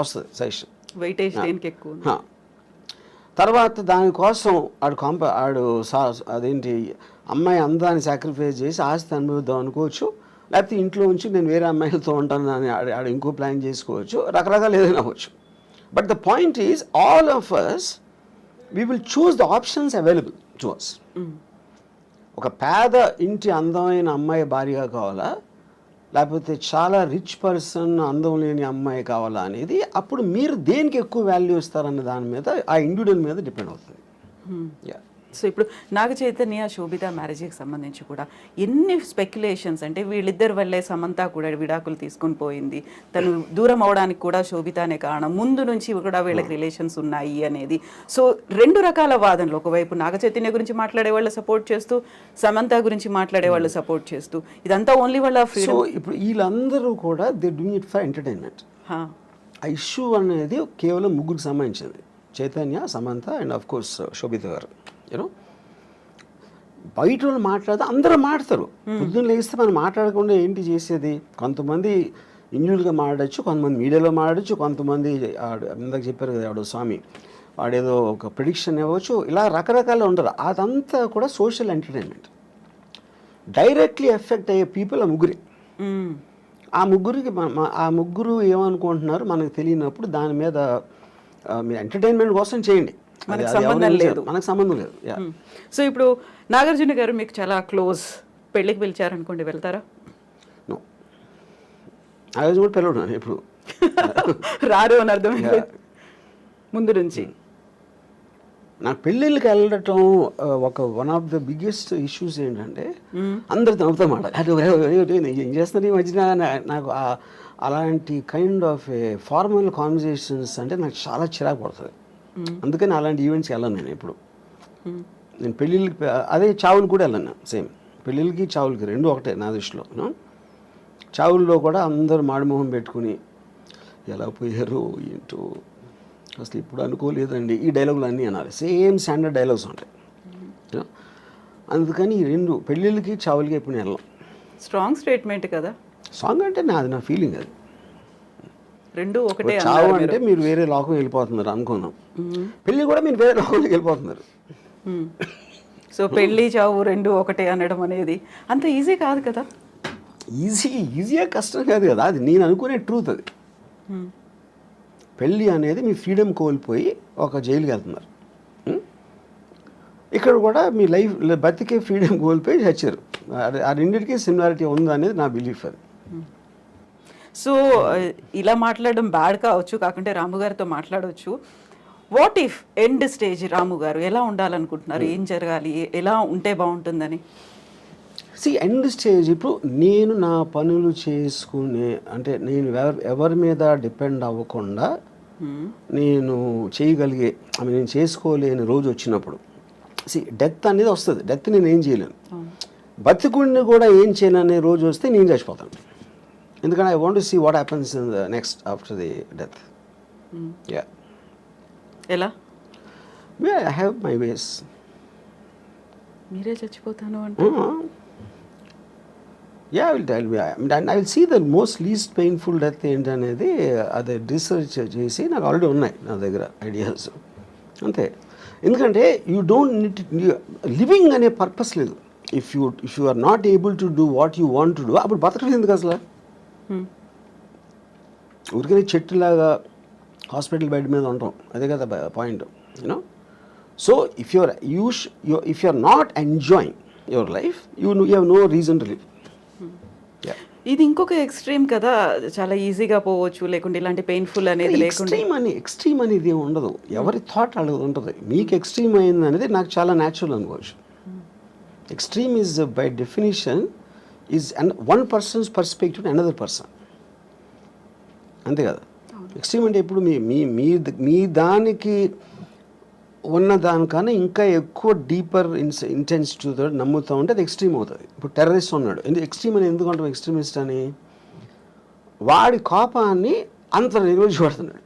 వస్తుంది సజెషన్. వెయిటేజ్ దేనికి ఎక్కువ. తర్వాత దానికోసం అదేంటి అమ్మాయి అందాన్ని సాక్రిఫైస్ చేసి ఆస్తి అనుభవిద్దాం అనుకోవచ్చు, లేకపోతే ఇంట్లో ఉంచి నేను వేరే అమ్మాయిలతో ఉంటాను అని ఆడు ఇంకో ప్లాన్ చేసుకోవచ్చు, రకరకాలు ఏదైనా అవ్వచ్చు. But the point is all of us we will choose the options available to us. ఒక పేద ఇంటి అందమైన అమ్మాయి భార్యగా కావాలా, లేకపోతే చాలా రిచ్ పర్సన్ అందం లేని అమ్మాయి కావాలా అనేది అప్పుడు మీరు దేనికి ఎక్కువ వాల్యూ ఇస్తారన్న దాని మీద ఆ ఇండివిజువల్ మీద డిపెండ్ అవుతుంది. యా. సో ఇప్పుడు నాగ చైతన్య శోభిత మ్యారేజ్కి సంబంధించి కూడా ఎన్ని స్పెక్యులేషన్స్, అంటే వీళ్ళిద్దరి వల్లే సమంత కూడా విడాకులు తీసుకుని పోయింది, తను దూరం అవడానికి కూడా శోభితనే కారణం, ముందు నుంచి కూడా వీళ్ళకి రిలేషన్స్ ఉన్నాయి అనేది. సో రెండు రకాల వాదనలు, ఒకవైపు నాగ చైతన్య గురించి మాట్లాడే వాళ్ళు సపోర్ట్ చేస్తూ, సమంత గురించి మాట్లాడే వాళ్ళు సపోర్ట్ చేస్తూ, ఇదంతా ఓన్లీ వాళ్ళ ఫ్రీడమ్. ఇప్పుడు వీళ్ళందరూ కూడా they doing it for entertainment. ఆ ఇష్యూ అనేది కేవలం ముగ్గురికి సంబంధించింది, Chaitanya, Samantha and of course Sobhita గారు. యూనో, బయట వాళ్ళు మాట్లాడితే అందరూ మాట్లాడతారు. పొద్దున్న లేస్తే మనం మాట్లాడకుండా ఏంటి చేసేది? కొంతమంది ఇండివిజువల్గా మాట్లాడచ్చు, కొంతమంది మీడియాలో మాట్లాడచ్చు, కొంతమంది ఇందాక చెప్పారు కదా వాడు స్వామి, వాడేదో ఒక ప్రిడిక్షన్ ఇవ్వచ్చు, ఇలా రకరకాలు ఉండరు. అదంతా కూడా సోషల్ ఎంటర్టైన్మెంట్. డైరెక్ట్లీ ఎఫెక్ట్ అయ్యే పీపుల్ ఆ ముగ్గురి. ఆ ముగ్గురు ఏమనుకుంటున్నారు మనకు తెలియనప్పుడు దాని మీద మీరు ఎంటర్టైన్మెంట్ కోసం చేయండి, మనకు సంబంధం లేదు. సో ఇప్పుడు నాగార్జున గారు మీకు చాలా క్లోజ్, పెళ్ళికి పిలిచారనుకోండి, వెళ్తారా? నో, నాగార్జున కూడా పిలవడు ఇప్పుడు రారు అని అర్థమైంది ముందు నుంచి. నాకు పెళ్ళిళ్ళకి వెళ్ళటం one of the biggest issues ఏంటంటే అందరు నవ్వుతా మాట ఏం చేస్తున్నారు ఈ మధ్యన. నాకు అలాంటి కైండ్ ఆఫ్ ఫార్మల్ కాన్వర్సేషన్స్ అంటే నాకు చాలా చిరాకు పడుతుంది. అందుకని అలాంటి ఈవెంట్స్కి వెళ్ళను నేను ఎప్పుడు. నేను పెళ్ళిళ్ళకి, అదే చావులు కూడా వెళ్ళను. సేమ్ పెళ్ళిళ్ళకి చావులకి రెండు ఒకటే నా దృష్టిలో. చావుల్లో కూడా అందరూ మాడిమోహం పెట్టుకుని ఎలా పోయారు ఏంటో అసలు ఇప్పుడు అనుకోలేదండి, ఈ డైలాగులు అన్నీ అనాలి. సేమ్ స్టాండర్డ్ డైలాగ్స్ ఉంటాయి. అందుకని ఈ రెండు పెళ్ళిళ్ళకి చావులకి ఎప్పుడు వెళ్ళాం. స్ట్రాంగ్ స్టేట్మెంట్ కదా. స్ట్రాంగ్ అంటే అది నా ఫీలింగ్. అది రెండు ఒకటే. చావు అంటే మీరు వేరే లోకం వెళ్ళిపోతున్నారు అనుకున్నాం, పెళ్ళి కూడా మీరు వేరే లోకంలోకి వెళ్ళిపోతున్నారు. సో పెళ్ళి చావు రెండు ఒకటే అనడం అనేది అంత ఈజీ కాదు కదా. ఈజీగా కష్టం కాదు కదా, అది నేను అనుకునే ట్రూత్. అది పెళ్ళి అనేది మీ ఫ్రీడమ్ కోల్పోయి ఒక జైలుకి వెళ్తున్నారు. ఇక్కడ కూడా మీ లైఫ్ బతికే ఫ్రీడమ్ కోల్పోయి చచ్చారు. ఆ రెండింటికి సిమిలారిటీ ఉంది అనేది నా బిలీఫ్. అది. సో ఇలా మాట్లాడడం బ్యాడ్ కావచ్చు, కాకుంటే రాము గారితో మాట్లాడవచ్చు. What if end stage Ramu garu ఎలా ఉండాలనుకుంటున్నారు? ఏం జరగాలి, ఎలా ఉంటే బాగుంటుందని? ఎండ్ స్టేజ్ ఇప్పుడు నేను నా పనులు చేసుకునే, అంటే నేను ఎవరి మీద డిపెండ్ అవ్వకుండా నేను చేయగలిగే, నేను చేసుకోలేని రోజు వచ్చినప్పుడు డెత్ అనేది వస్తుంది. డెత్ నేను ఏం చేయలేను. బతికుడిని కూడా ఏం చేయను అనే రోజు వస్తే నేను చచ్చిపోతాను. ఎందుకంటే I want to see what happens in the next after the death. Yeah, ఎలా ఐ హ్యావ్ మై వేస్. మీరే చచ్చిపోతాను అంటే yeah, I will see the most least painful death ఏంటనేది అది రీసెర్చ్ చేసి నాకు ఆల్రెడీ ఉన్నాయి నా దగ్గర ఐడియాస్. అంతే. ఎందుకంటే యూ డోంట్ నీడ్ లివింగ్ అనే పర్పస్ లేదు. If you are not able to do what you want to do, అప్పుడు బతకలేదు ఎందుకు అసలు? ఊరికే చెట్టులాగా హాస్పిటల్ బెడ్ మీద ఉంటాం, అదే కదా point, you know. So if you are not enjoying your life, you have no reason to live. ఇది ఇంకొక ఎక్స్ట్రీమ్ కదా, చాలా ఈజీగా పోవచ్చు, లేకుంటే ఇలాంటి పెయిన్ఫుల్ అనేది లేకుండా. ఎక్స్ట్రీమ్ అనేది ఏమి ఉండదు, ఎవరి థాట్ అలా ఉంటుంది. మీకు ఎక్స్ట్రీమ్ అయింది అనేది నాకు చాలా న్యాచురల్ అనుకోవచ్చు. Extreme is by definition is one persons perspective another person, అంతే కదా. ఎక్స్ట్రీమ్ అంటే ఇప్పుడు మీ దానికి ఉన్న దానికన్నా ఇంకా ఎక్కువ డీపర్ ఇంటెన్సిటీతో నమ్ముతూ ఉంటే అది ఎక్స్ట్రీమ్ అవుతుంది. ఇప్పుడు టెర్రరిస్ట్ ఉన్నాడు, ఎక్స్ట్రీమ్ అని ఎందుకు అంటాం ఎక్స్ట్రీమిస్ట్ అని? వాడి కోపాన్ని అంత రోజు పెడుతున్నాడు,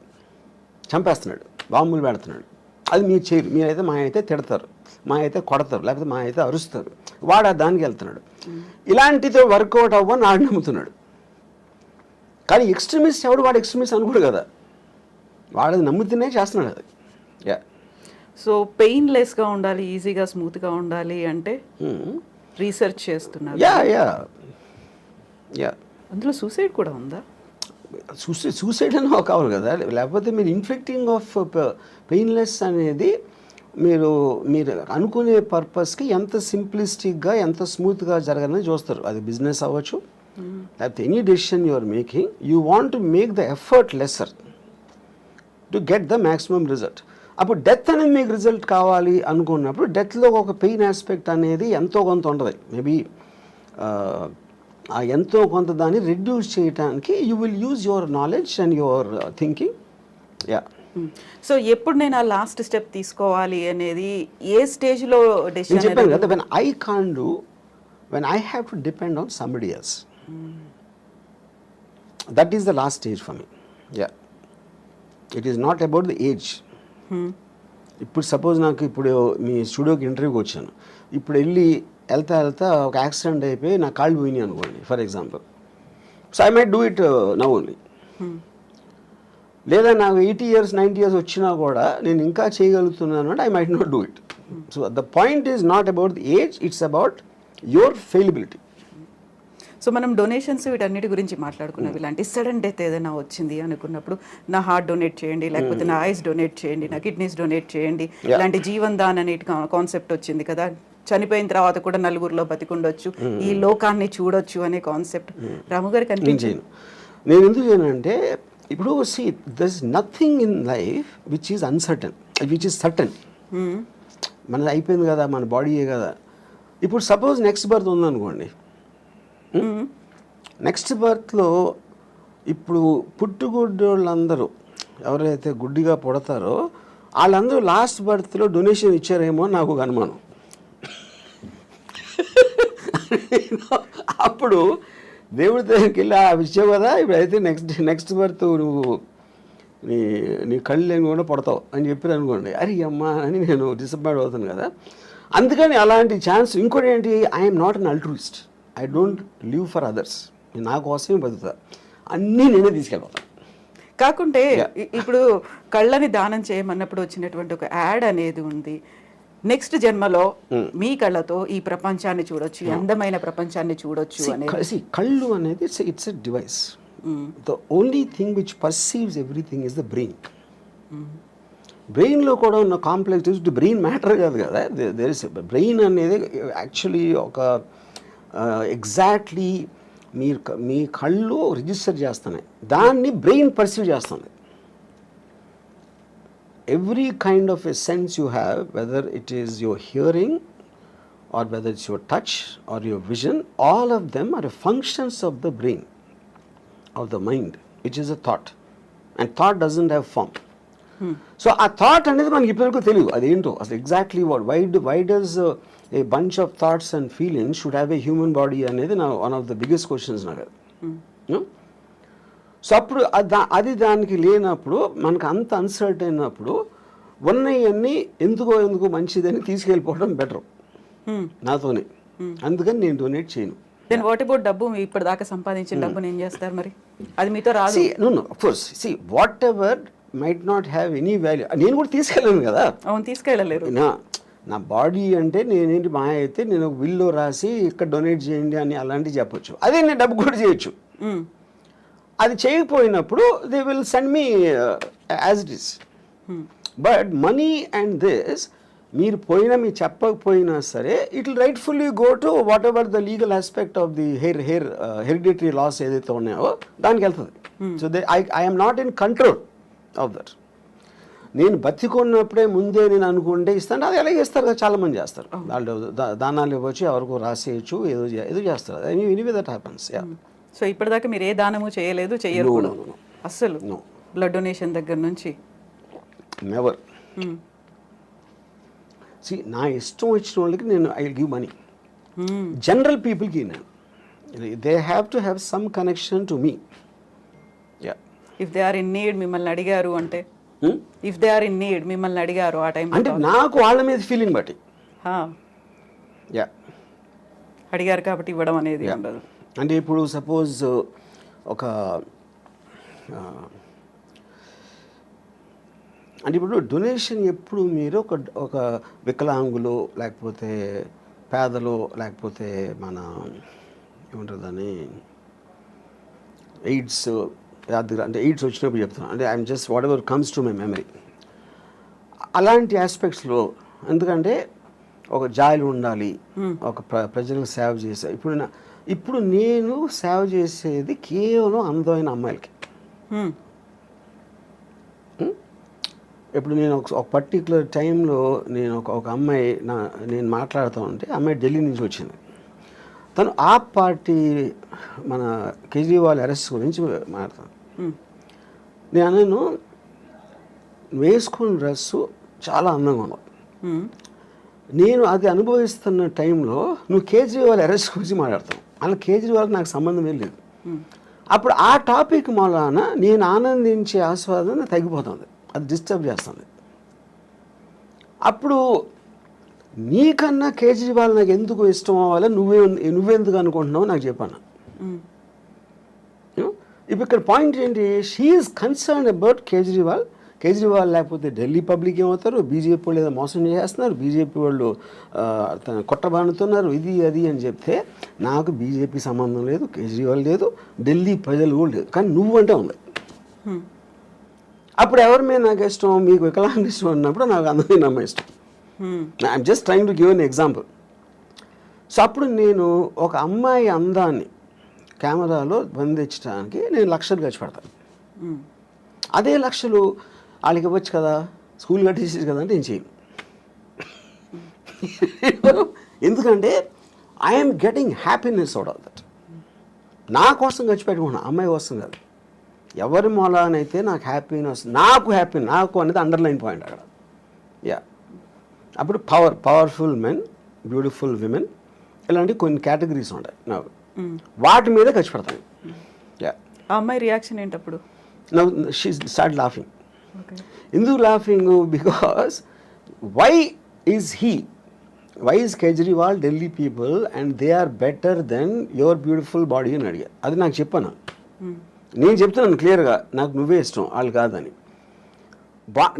చంపేస్తున్నాడు, బాంబులు పెడుతున్నాడు. అది మీరు చేయరు. మీరైతే మా అయితే తిడతారు, మా అయితే కొడతారు, లేకపోతే మా అయితే అరుస్తారు. వాడు దానికి వెళ్తున్నాడు. ఇలాంటితో వర్కౌట్ అవ్వని వాడు నమ్ముతున్నాడు. కానీ ఎక్స్ట్రీమిస్ట్ ఎవడు? వాడు ఎక్స్ట్రీమిస్ట్ అనుకోడు కదా, వాడు నమ్ముతూనే చేస్తున్నాడు అది. యా. సో పెయిన్లెస్గా ఉండాలి, ఈజీగా స్మూత్గా ఉండాలి అంటే రీసెర్చ్ చేస్తున్నారు. Yeah yeah yeah. అందులో సూసైడ్ కూడా ఉందా? సూసైడ్ అని కావాలి కదా, లేకపోతే మీరు ఇన్ఫ్లిక్టింగ్ ఆఫ్ పెయిన్లెస్ అనేది మీరు అనుకునే పర్పస్కి ఎంత సింప్లిస్టిక్గా ఎంత స్మూత్గా జరగాలని చూస్తారు. అది బిజినెస్ అవ్వచ్చు, లేకపోతే any decision you are making, you want to make the effort lesser to get the maximum result. అప్పుడు డెత్ అనేది మీకు రిజల్ట్ కావాలి అనుకున్నప్పుడు డెత్లో ఒక పెయిన్ ఆస్పెక్ట్ అనేది ఎంతో కొంత ఉంటుంది. మేబీ ఆ ఎంతో కొంత దాన్ని రెడ్యూస్ చేయడానికి you will use your knowledge and your thinking. Yeah. So ఎప్పుడు నేను ఆ లాస్ట్ స్టెప్ తీసుకోవాలి అనేది ఏ స్టేజ్లో నేను చెప్పాను కదా, when I can do, when I have to depend on somebody else, that is the last stage for me. Yeah, it is not about the age. ఇప్పుడు సపోజ్ నాకు ఇప్పుడు మీ స్టూడియోకి ఇంటర్వ్యూకి వచ్చాను, ఇప్పుడు వెళ్తా ఒక యాక్సిడెంట్ అయిపోయి నా కాళ్ళు పోయినాయి అనుకోండి for example. So I might do it now only. లేదా నాకు 80 years 90 years వచ్చినా కూడా నేను ఇంకా చేయగలుగుతున్నాను అంటే I might not do it. So the point is not about the age, it's about your fallibility. So మనం డొనేషన్స్ వీటన్నిటి గురించి మాట్లాడుకున్నాం. ఇలాంటి సడన్ డెత్ ఏదైనా వచ్చింది అనుకున్నప్పుడు నా హార్ట్ డొనేట్ చేయండి, లేకపోతే నా ఐస్ డొనేట్ చేయండి, నా కిడ్నీస్ డొనేట్ చేయండి, ఇలాంటి జీవన్ దాన్ అనే కాన్సెప్ట్ వచ్చింది కదా. చనిపోయిన తర్వాత కూడా నలుగురిలో బతికుండొచ్చు, ఈ లోకాన్ని చూడొచ్చు అనే కాన్సెప్ట్ రాము గారికి అనిపించింది. నేను ఎందుకు చేయనంటే ఇప్పుడు see there is nothing in life which is uncertain, which is certain. మనది అయిపోయింది కదా, మన బాడీయే కదా. ఇప్పుడు సపోజ్ నెక్స్ట్ బర్త్ ఉందనుకోండి, నెక్స్ట్ బర్త్లో ఇప్పుడు పుట్టుగుడ్డోళ్ళందరూ ఎవరైతే గుడ్డిగా పుడతారో వాళ్ళందరూ లాస్ట్ బర్త్లో డొనేషన్ ఇచ్చారేమో నాకు ఒక అనుమానం. అప్పుడు దేవుడి దగ్గరికి వెళ్ళి ఇచ్చావు కదా, ఇప్పుడైతే నెక్స్ట్ బర్త్ నువ్వు నీ కళ్ళు లేని కూడా పడతావు అని చెప్పారు అనుకోండి, అరే అమ్మా అని నేను డిసప్పాయింట్ అవుతాను కదా. అందుకని అలాంటి ఛాన్స్. ఇంకోటి ఏంటి, I'm not an అల్ట్రూయిస్ట్, I don't live for others. నా కోసమే బతుకుతా, అన్నీ నేనే తీసుకెళ్ళిపోతాను. కాకుంటే ఇప్పుడు కళ్ళని దానం చేయమన్నప్పుడు వచ్చినటువంటి ఒక యాడ్ అనేది ఉంది, నెక్స్ట్ జన్మలో మీ కళ్ళతో ఈ ప్రపంచాన్ని చూడొచ్చు, అందమైన ప్రపంచాన్ని చూడొచ్చు అనేది. కళ్ళు అనేది it's a device. The only thing which perceives everything is the brain. బ్రెయిన్లో కూడా ఉన్న కాంప్లెక్స్ బ్రెయిన్ మ్యాటర్ కాదు కదా, దేర్ ఇస్ బ్రెయిన్ అనేది యాక్చువల్లీ ఒక ఎగ్జాక్ట్లీ మీ కళ్ళు రిజిస్టర్ చేస్తున్నాయి, దాన్ని బ్రెయిన్ పర్సీవ్ చేస్తుంది. Every kind of a sense you have, whether it is your hearing or whether it's your touch or your vision, all of them are functions of the brain, of the mind, which is a thought. And thought doesn't have form. So ఆ thought అనేది మనకి ఇప్పటివరకు తెలియదు అదేంటో అసలు exactly what why does a bunch of thoughts and feelings should have a human body అనేది నా one of the biggest questions నాకు అది. సో అప్పుడు అది దానికి లేనప్పుడు మనకు అంత అన్సర్ట్ అయినప్పుడు ఉన్నవన్నీ ఎందుకో మంచిదని తీసుకెళ్ళిపోవడం బెటర్ నాతోనే. అందుకని నేను డొనేట్ చేయను. దెన్ వాట్ అబౌట్ డబ్బు? ఇప్పటిదాకా సంపాదించిన డబ్బుని ఏం చేస్తారు మరి? అది మీతో రాదు. No of course whatever might not have any value నేను కూడా తీసుకెళ్ళాను కదా. అవును, తీసుకెళ్ళలేరు. నా బాడీ అంటే నేనేంటి మాయ అయితే నేను ఒక విల్లో రాసి ఇక్కడ డొనేట్ చేయండి అని అలాంటివి చెప్పొచ్చు. అదే నేను డబ్బు కూడా చేయొచ్చు. అది చేయకపోయినప్పుడు they will send me as it is. But money and this మీరు మీరు చెప్పకపోయినా సరే it will rightfully go to whatever the legal aspect of the hereditary laws ఏదైతే ఉన్నాయో దానికి వెళ్తుంది. So I'm not in control of that. నేను బతికున్నప్పుడే ముందే నేను అనుకుంటే ఇస్తాను, అది ఎలాగే ఇస్తారు కదా, చాలామంది చేస్తారు. వాళ్ళు దానాలు ఇవ్వచ్చు, ఎవరికో రాసేయచ్చు, ఏదో చేస్తారు. Anyway that happens. సో ఇప్పటిదాకా మీరు ఏ దానము చేయలేదు, చెయ్యరు కూడా అస్సలు? బ్లడ్ డొనేషన్ దగ్గర నుంచి నెవర్. నా ఇష్టం వచ్చిన వాళ్ళకి నేను I will give money. General పీపుల్కి నేను they have to have some connection to me. If they are in need మిమ్మల్ని అడిగారు అంటే, if they are in need మిమ్మల్ని అడిగారు ఆ టైం అంటే నాకు వాళ్ళ మీద ఫీలింగ్ బట్టి అడిగారు కాబట్టి ఇవ్వడం అనేది ఉండదు. అంటే ఇప్పుడు సపోజ్ ఒక అంటే ఇప్పుడు డొనేషన్ ఎప్పుడు మీరు ఒక వికలాంగులు లేకపోతే పేదలు లేకపోతే మన ఏమంటారు దాన్ని ఎయిడ్స్ అంటే ఎయిడ్స్ వచ్చినప్పుడు చెప్తున్నాను. అంటే I'm just what ever comes to my memory అలాంటి ఆస్పెక్ట్స్లో. ఎందుకంటే ఒక జాయిలు ఉండాలి, ఒక ప్రజలకు సేవ చేసే. ఇప్పుడు నేను సేవ చేసేది కేవలం అందమైన అమ్మాయిలకి. ఇప్పుడు నేను ఒక పర్టికులర్ టైంలో నేను ఒక అమ్మాయి నేను మాట్లాడుతూ ఉంటే అమ్మాయి ఢిల్లీ నుంచి వచ్చింది. తను ఆప్ పార్టీ మన కేజ్రీవాల్ అరెస్ట్ గురించి మాట్లాడతాను. నేను వేసుకున్న డ్రెస్సు చాలా అందంగా ఉన్నావు. నేను అది అనుభవిస్తున్న టైంలో నువ్వు కేజ్రీవాల్ అరెస్ట్ గురించి మాట్లాడతావు. అలా కేజ్రీవాల్కి నాకు సంబంధమే లేదు. అప్పుడు ఆ టాపిక్ మూలాన నేను ఆనందించే ఆస్వాదన తగ్గిపోతుంది, అది డిస్టర్బ్ చేస్తుంది. అప్పుడు నీకన్నా కేజ్రీవాల్ నాకు ఎందుకు ఇష్టం అవ్వాలి, నువ్వెందుకు అనుకుంటున్నావు నాకు చెప్పాను. ఇప్పుడు ఇక్కడ పాయింట్ ఏంటి, షీఈస్ కన్సర్న్ అబౌట్ కేజ్రీవాల్ లేకపోతే ఢిల్లీ పబ్లిక్ ఏమవుతారు, బీజేపీ వాళ్ళు ఏదో మోసం చేస్తున్నారు, బీజేపీ వాళ్ళు కొట్టబానుతున్నారు, ఇది అది అని చెప్తే నాకు బీజేపీ సంబంధం లేదు, కేజ్రీవాల్ లేదు, ఢిల్లీ ప్రజలు కూడా లేదు, కానీ నువ్వంటే ఉంది. అప్పుడు ఎవరి మీద నాకు ఇష్టం, మీకు వికలాంగ ఇష్టం అన్నప్పుడు నాకు అందమైన అమ్మాయి ఇష్టం. I'm just trying to give an example. So అప్పుడు నేను ఒక అమ్మాయి అందాన్ని కెమెరాలో బంధించడానికి నేను లక్షలు ఖర్చు పెడతాను. అదే లక్షలు వాళ్ళకి ఇవ్వచ్చు కదా, స్కూల్ కట్టేసేది కదా అంటే నేను చేయను. ఎందుకంటే I'm getting happiness out of that. నా కోసం ఖర్చు పెట్టుకున్నాను, అమ్మాయి కోసం కాదు. ఎవరి మూలానైతే నాకు హ్యాపీనెస్, నాకు అనేది అండర్లైన్ పాయింట్ అక్కడ. అప్పుడు పవర్ఫుల్ మెన్, బ్యూటిఫుల్ విమెన్, ఇలాంటి కొన్ని కేటగిరీస్ ఉంటాయి నాకు, వాటి మీద ఖర్చు పెడతాను. ఆ అమ్మాయి రియాక్షన్ ఏంటప్పుడు? She start laughing. ఎందుకు laughing? Because why is Kejriwal Delhi people and they are better than your beautiful body అని అడిగా. అది నాకు చెప్పాను. నేను చెప్తున్నాను క్లియర్గా, నాకు నువ్వే ఇష్టం, వాళ్ళు కాదని.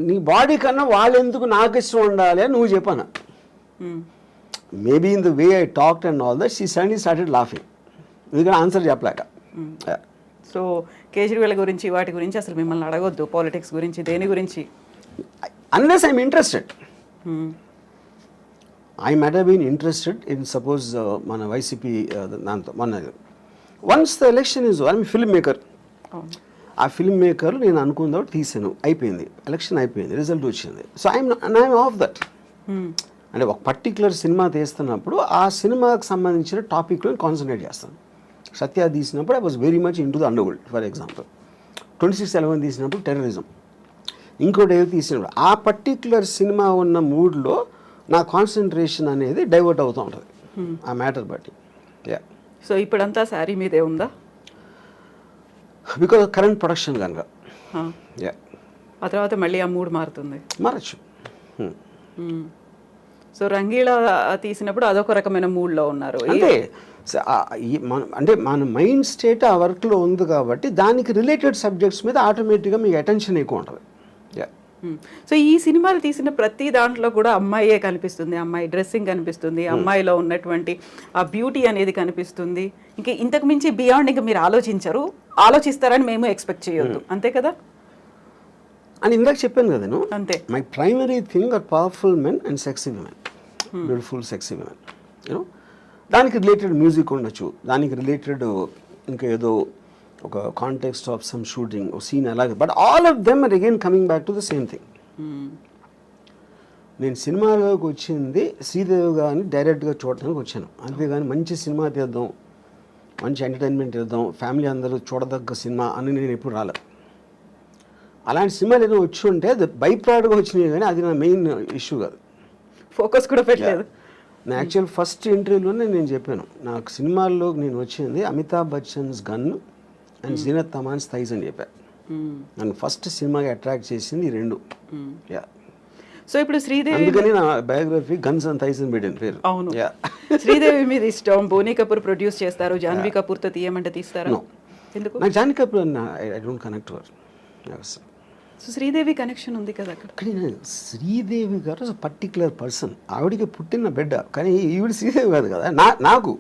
నీ బాడీ కన్నా వాళ్ళు ఎందుకు నాకు ఇష్టం ఉండాలి అని నువ్వు చెప్పాను. Maybe in the way I talked and all that she suddenly started laughing. ఎందుకంటే ఆన్సర్ చెప్పలేక. సో కేజ్రీవాల్ గురించి వాటి గురించి అసలు మిమ్మల్ని అడగొద్దు, పాలిటిక్స్ గురించి, దేని గురించి, unless I'm interested. I might have been interested in suppose మన వైసీపీ దాంతో మన once the election is I'm film maker. ఆ ఫిల్మ్ మేకర్ నేను అనుకున్న తీసాను, అయిపోయింది, ఎలక్షన్ అయిపోయింది, రిజల్ట్ వచ్చింది. So I'm off that. అంటే ఒక పర్టికులర్ సినిమా తీస్తున్నప్పుడు ఆ సినిమాకి సంబంధించిన టాపిక్లో కాన్సన్ట్రేట్ చేస్తాను. సత్య తీసినప్పుడు I was very much in to the underworld for example. 26/11 తీసినప్పుడు టెర్రరిజం. ఇంకోటి ఏదో తీసినప్పుడు ఆ పర్టిక్యులర్ సినిమా ఉన్న మూడ్లో నా కాన్సన్ట్రేషన్ అనేది డైవర్ట్ అవుతూ ఉంటుంది ఆ మ్యాటర్ బట్టి. యా. సో ఇప్పుడంతా శారీ మీదే ఉందా? బికాజ్ కరెంట్ ప్రొడక్షన్ కనుక. యా. ఆ తర్వాత మళ్ళీ ఆ మూడ్ మారుతుంది. మారచ్చు. సో రంగీళ తీసినప్పుడు అదొక రకమైన మూడ్లో ఉన్నారు. అంటే అంటే మన మైండ్ స్టేట్ ఆ వర్క్లో ఉంది కాబట్టి దానికి రిలేటెడ్ సబ్జెక్ట్స్ మీద ఆటోమేటిక్గా మీకు అటెన్షన్ ఎక్కువ ఉంటుంది. సో ఈ సినిమాలు తీసిన ప్రతి దాంట్లో కూడా అమ్మాయే కనిపిస్తుంది, అమ్మాయి డ్రెస్సింగ్ కనిపిస్తుంది, అమ్మాయిలో ఉన్నటువంటి ఆ బ్యూటీ అనేది కనిపిస్తుంది. ఇంకా ఇంతకు మించి బియాండ్ ఇంకా మీరు ఆలోచిస్తారని మేము ఎక్స్పెక్ట్ చేయొద్దు, అంతే కదా? అని ఇందాక చెప్పాను కదా నేను. అంతే. My primary thing are powerful men and sexy women, beautiful sexy women. You know దానికి రిలేటెడ్ మ్యూజిక్ ఉండొచ్చు, దానికి రిలేటెడ్ ఇంకా ఏదో ఒక context of some shooting scene అలాగే, but all of them are again coming back to the same thing. నేను సినిమాలోకి వచ్చింది శ్రీదేవి గారిని డైరెక్ట్గా చూడటానికి వచ్చాను, అంతేగాని మంచి సినిమా తీద్దాం, మంచి ఎంటర్టైన్మెంట్ తీద్దాం, ఫ్యామిలీ అందరూ చూడదగ్గ సినిమా అని నేను ఎప్పుడు రాలేదు. అలాంటి సినిమాలు ఏదో వచ్చి ఉంటే అది బై ప్రోడక్ట్గా వచ్చినాయి, కానీ అది నా మెయిన్ ఇష్యూ కాదు. ఫోకస్ కూడా పెట్టలేదు. నా యాక్చువల్ ఫస్ట్ ఇంటర్వ్యూలోనే నేను చెప్పాను, నాకు సినిమాల్లో నేను వచ్చింది Amitabh Bachchan's gun and Zeenat Aman's thighs అని చెప్పాను. నన్ను ఫస్ట్ సినిమాకి అట్రాక్ట్ చేసింది ఈ రెండు. యా. సో ఇప్పుడు శ్రీదేవి, అందుకని నా బయోగ్రఫీ గన్స్ అండ్ థైస్ అని పెట్టిన పేరు. అవును. శ్రీదేవి మీద ఇష్టం, బోనీ కపూర్ ప్రొడ్యూస్ చేస్తారు, జాన్వీ కపూర్తో తీయమంటే తీస్తారా? ఎందుకు? నాకు Janhvi Kapoor I don't connect were. So Sridevi connection ఉంది కదా అక్కడ. కానీ శ్రీదేవి గారు పర్టిక్యులర్ పర్సన్, ఆవిడికి పుట్టిన బిడ్డ, కానీ ఈవిడ శ్రీదేవి కాదు కదా. నాకు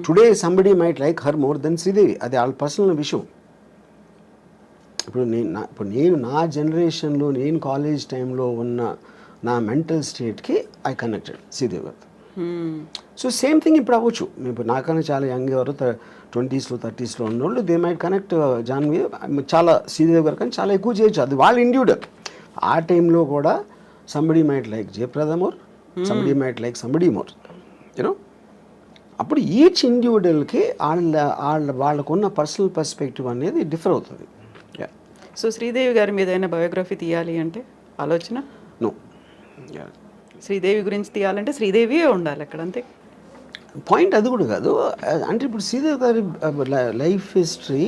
today somebody might like her more than Sridevi, అది వాళ్ళ పర్సనల్ విషయం. ఇప్పుడు నేను నా జనరేషన్లో నేను కాలేజ్ టైంలో ఉన్న నా మెంటల్ స్టేట్కి ఐ కనెక్టెడ్ శ్రీదేవి గారు. సో సేమ్ థింగ్ ఇప్పుడు అవ్వచ్చు. ఇప్పుడు నాకన్నా చాలా యంగ్ ఎవరు 20s, 30s ఉన్నోళ్ళు దే మైట్ కనెక్ట్ జాన్వీ, చాలా శ్రీదేవి గారు కానీ చాలా ఎక్కువ చేయొచ్చు, అది వాళ్ళ ఇండివిజువల్. ఆ టైంలో కూడా somebody might like Jayaprada more, somebody might like somebody more, you know. అప్పుడు ఈచ్ ఇండివిజువల్కి వాళ్ళకున్న పర్సనల్ పర్స్పెక్టివ్ అనేది డిఫర్ అవుతుంది. సో శ్రీదేవి గారి మీద ఏదైనా బయోగ్రఫీ తీయాలి అంటే ఆలోచన? నో. శ్రీదేవి గురించి తీయాలంటే శ్రీదేవియే ఉండాలి అక్కడ, అంతే. పాయింట్ అది కూడా కాదు. అంటే ఇప్పుడు శ్రీదేవి గారి లైఫ్ హిస్టరీ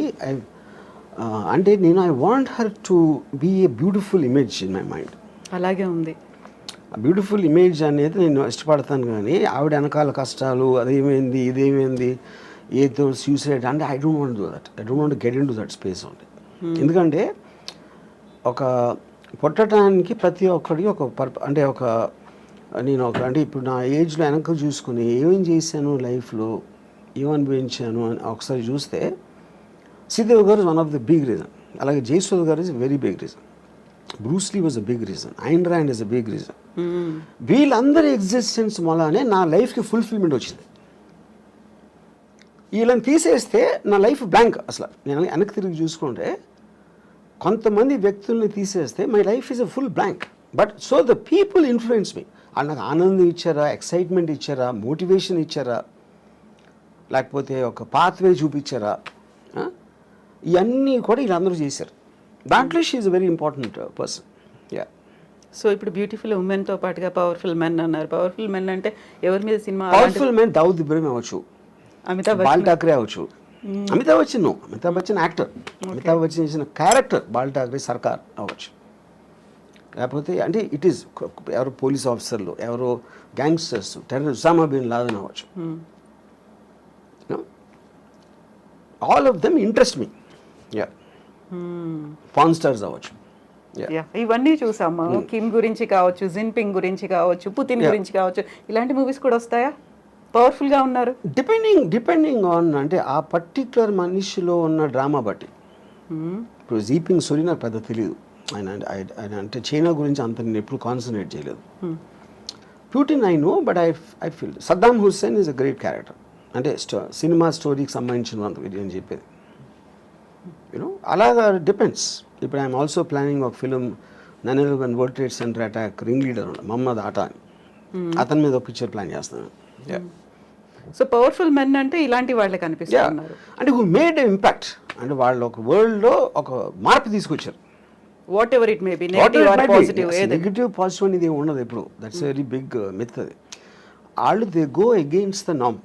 అంటే నేను I want her to be a beautiful image in my mind. అలాగే ఉంది. బ్యూటిఫుల్ ఇమేజ్ అనేది నేను ఇష్టపడతాను, కానీ ఆవిడ వెనకాల కష్టాలు, అదేమైంది ఇదేమైంది ఏదో సూసైడ్ అంటే I don't want do that. I don't want get in to that space only. ఎందుకంటే ఒక పుట్టడానికి ప్రతి ఒక్కడికి ఒక అంటే నేను అంటే ఇప్పుడు నా ఏజ్లో వెనక చూసుకుని ఏమేం చేశాను లైఫ్లో, ఏమనుభవించాను అని ఒకసారి చూస్తే శ్రీదేవి గారు one of the big reason. అలాగే జయసుధ గారు is very big reason. Bruce Lee was a big reason. Ayn Rand is a big reason. వీళ్ళందరి ఎగ్జిస్టెన్స్ వల్లనే నా లైఫ్కి ఫుల్ఫిల్మెంట్ వచ్చింది. వీళ్ళని తీసేస్తే నా లైఫ్ బ్లాంక్. అసలు నేను వెనక్కి తిరిగి చూసుకుంటే కొంతమంది వ్యక్తుల్ని తీసేస్తే my life is a full blank. But so the people influence me. వాళ్ళు నాకు ఆనందం ఇచ్చారా, ఎక్సైట్మెంట్ ఇచ్చారా, మోటివేషన్ ఇచ్చారా, లేకపోతే ఒక పాత్వే చూపించారా, ఇవన్నీ కూడా వీళ్ళందరూ చేశారు. దాంట్లో she is a very important person. Yeah. So ఇప్పుడు బ్యూటిఫుల్ ఉమెన్తో పాటుగా పవర్ఫుల్ మెన్ అన్నారు. పవర్ఫుల్ మెన్ అంటే ఎవరి మీద cinema? Powerful men Dawood Ibrahim అవ్వచ్చు, బాల్ ఠాక్రే అవ్వచ్చు. అమితాబ్ బచ్చన్ యాక్టర్, అమితాబ్ బచ్చన్ చేసిన క్యారెక్టర్ బాల్ ఠాక్రే సర్కార్ అవ్వచ్చు. లేకపోతే అంటే ఇట్ ఈస్ ఎవరో పోలీస్ ఆఫీసర్లు, ఎవరో gangsters, terrorist, Osama bin Laden అవ్వచ్చు. All of them interest me. Yeah. Porn stars అవ్వచ్చు. ఇవన్నీ చూసాము. కిమ్ గురించి కావచ్చు, జిన్పింగ్ గురించి కావచ్చు, పుతిన్ గురించి కావచ్చు, ఇలాంటి మూవీస్ కూడా వస్తాయా? పవర్ఫుల్గా ఉన్నారు. డిపెండింగ్ ఆన్ అంటే ఆ పర్టిక్యులర్ మనిషిలో ఉన్న డ్రామా బట్టి. ఇప్పుడు జీపింగ్ సూరి నాకు పెద్ద తెలియదు, ఆయన అంటే చైనా గురించి అంత నేను ఎప్పుడు కాన్సన్ట్రేట్ చేయలేదు. Putin I know, but I feel Saddam Hussein is a great character. అంటే సినిమా స్టోరీకి సంబంధించిన అని చెప్పేది, యూనో. అలాగా డిపెండ్స్. ఇప్పుడు ఐఎమ్ ఆల్సో ప్లానింగ్ ఒక film 9/11 world trade centre attack ring leader Mohamed Atta అని, అతని మీద ఒక పిక్చర్ ప్లాన్ చేస్తున్నాను. సో పవర్ఫుల్ మెన్ అంటే ఇలాంటి వాళ్ళే కనిపిస్తున్నారు. అంటే హూ మేడ్ ఇంపాక్ట్, అంటే వాళ్ళు ఒక వరల్డ్లో ఒక మార్పు తీసుకొచ్చారు. Whatever it may be negative or positive negative positive అనేది ఉండదు ఎప్పుడు. దట్స్ వెరీ బిగ్ మిత్ అది. వాళ్ళు they go against the NAM.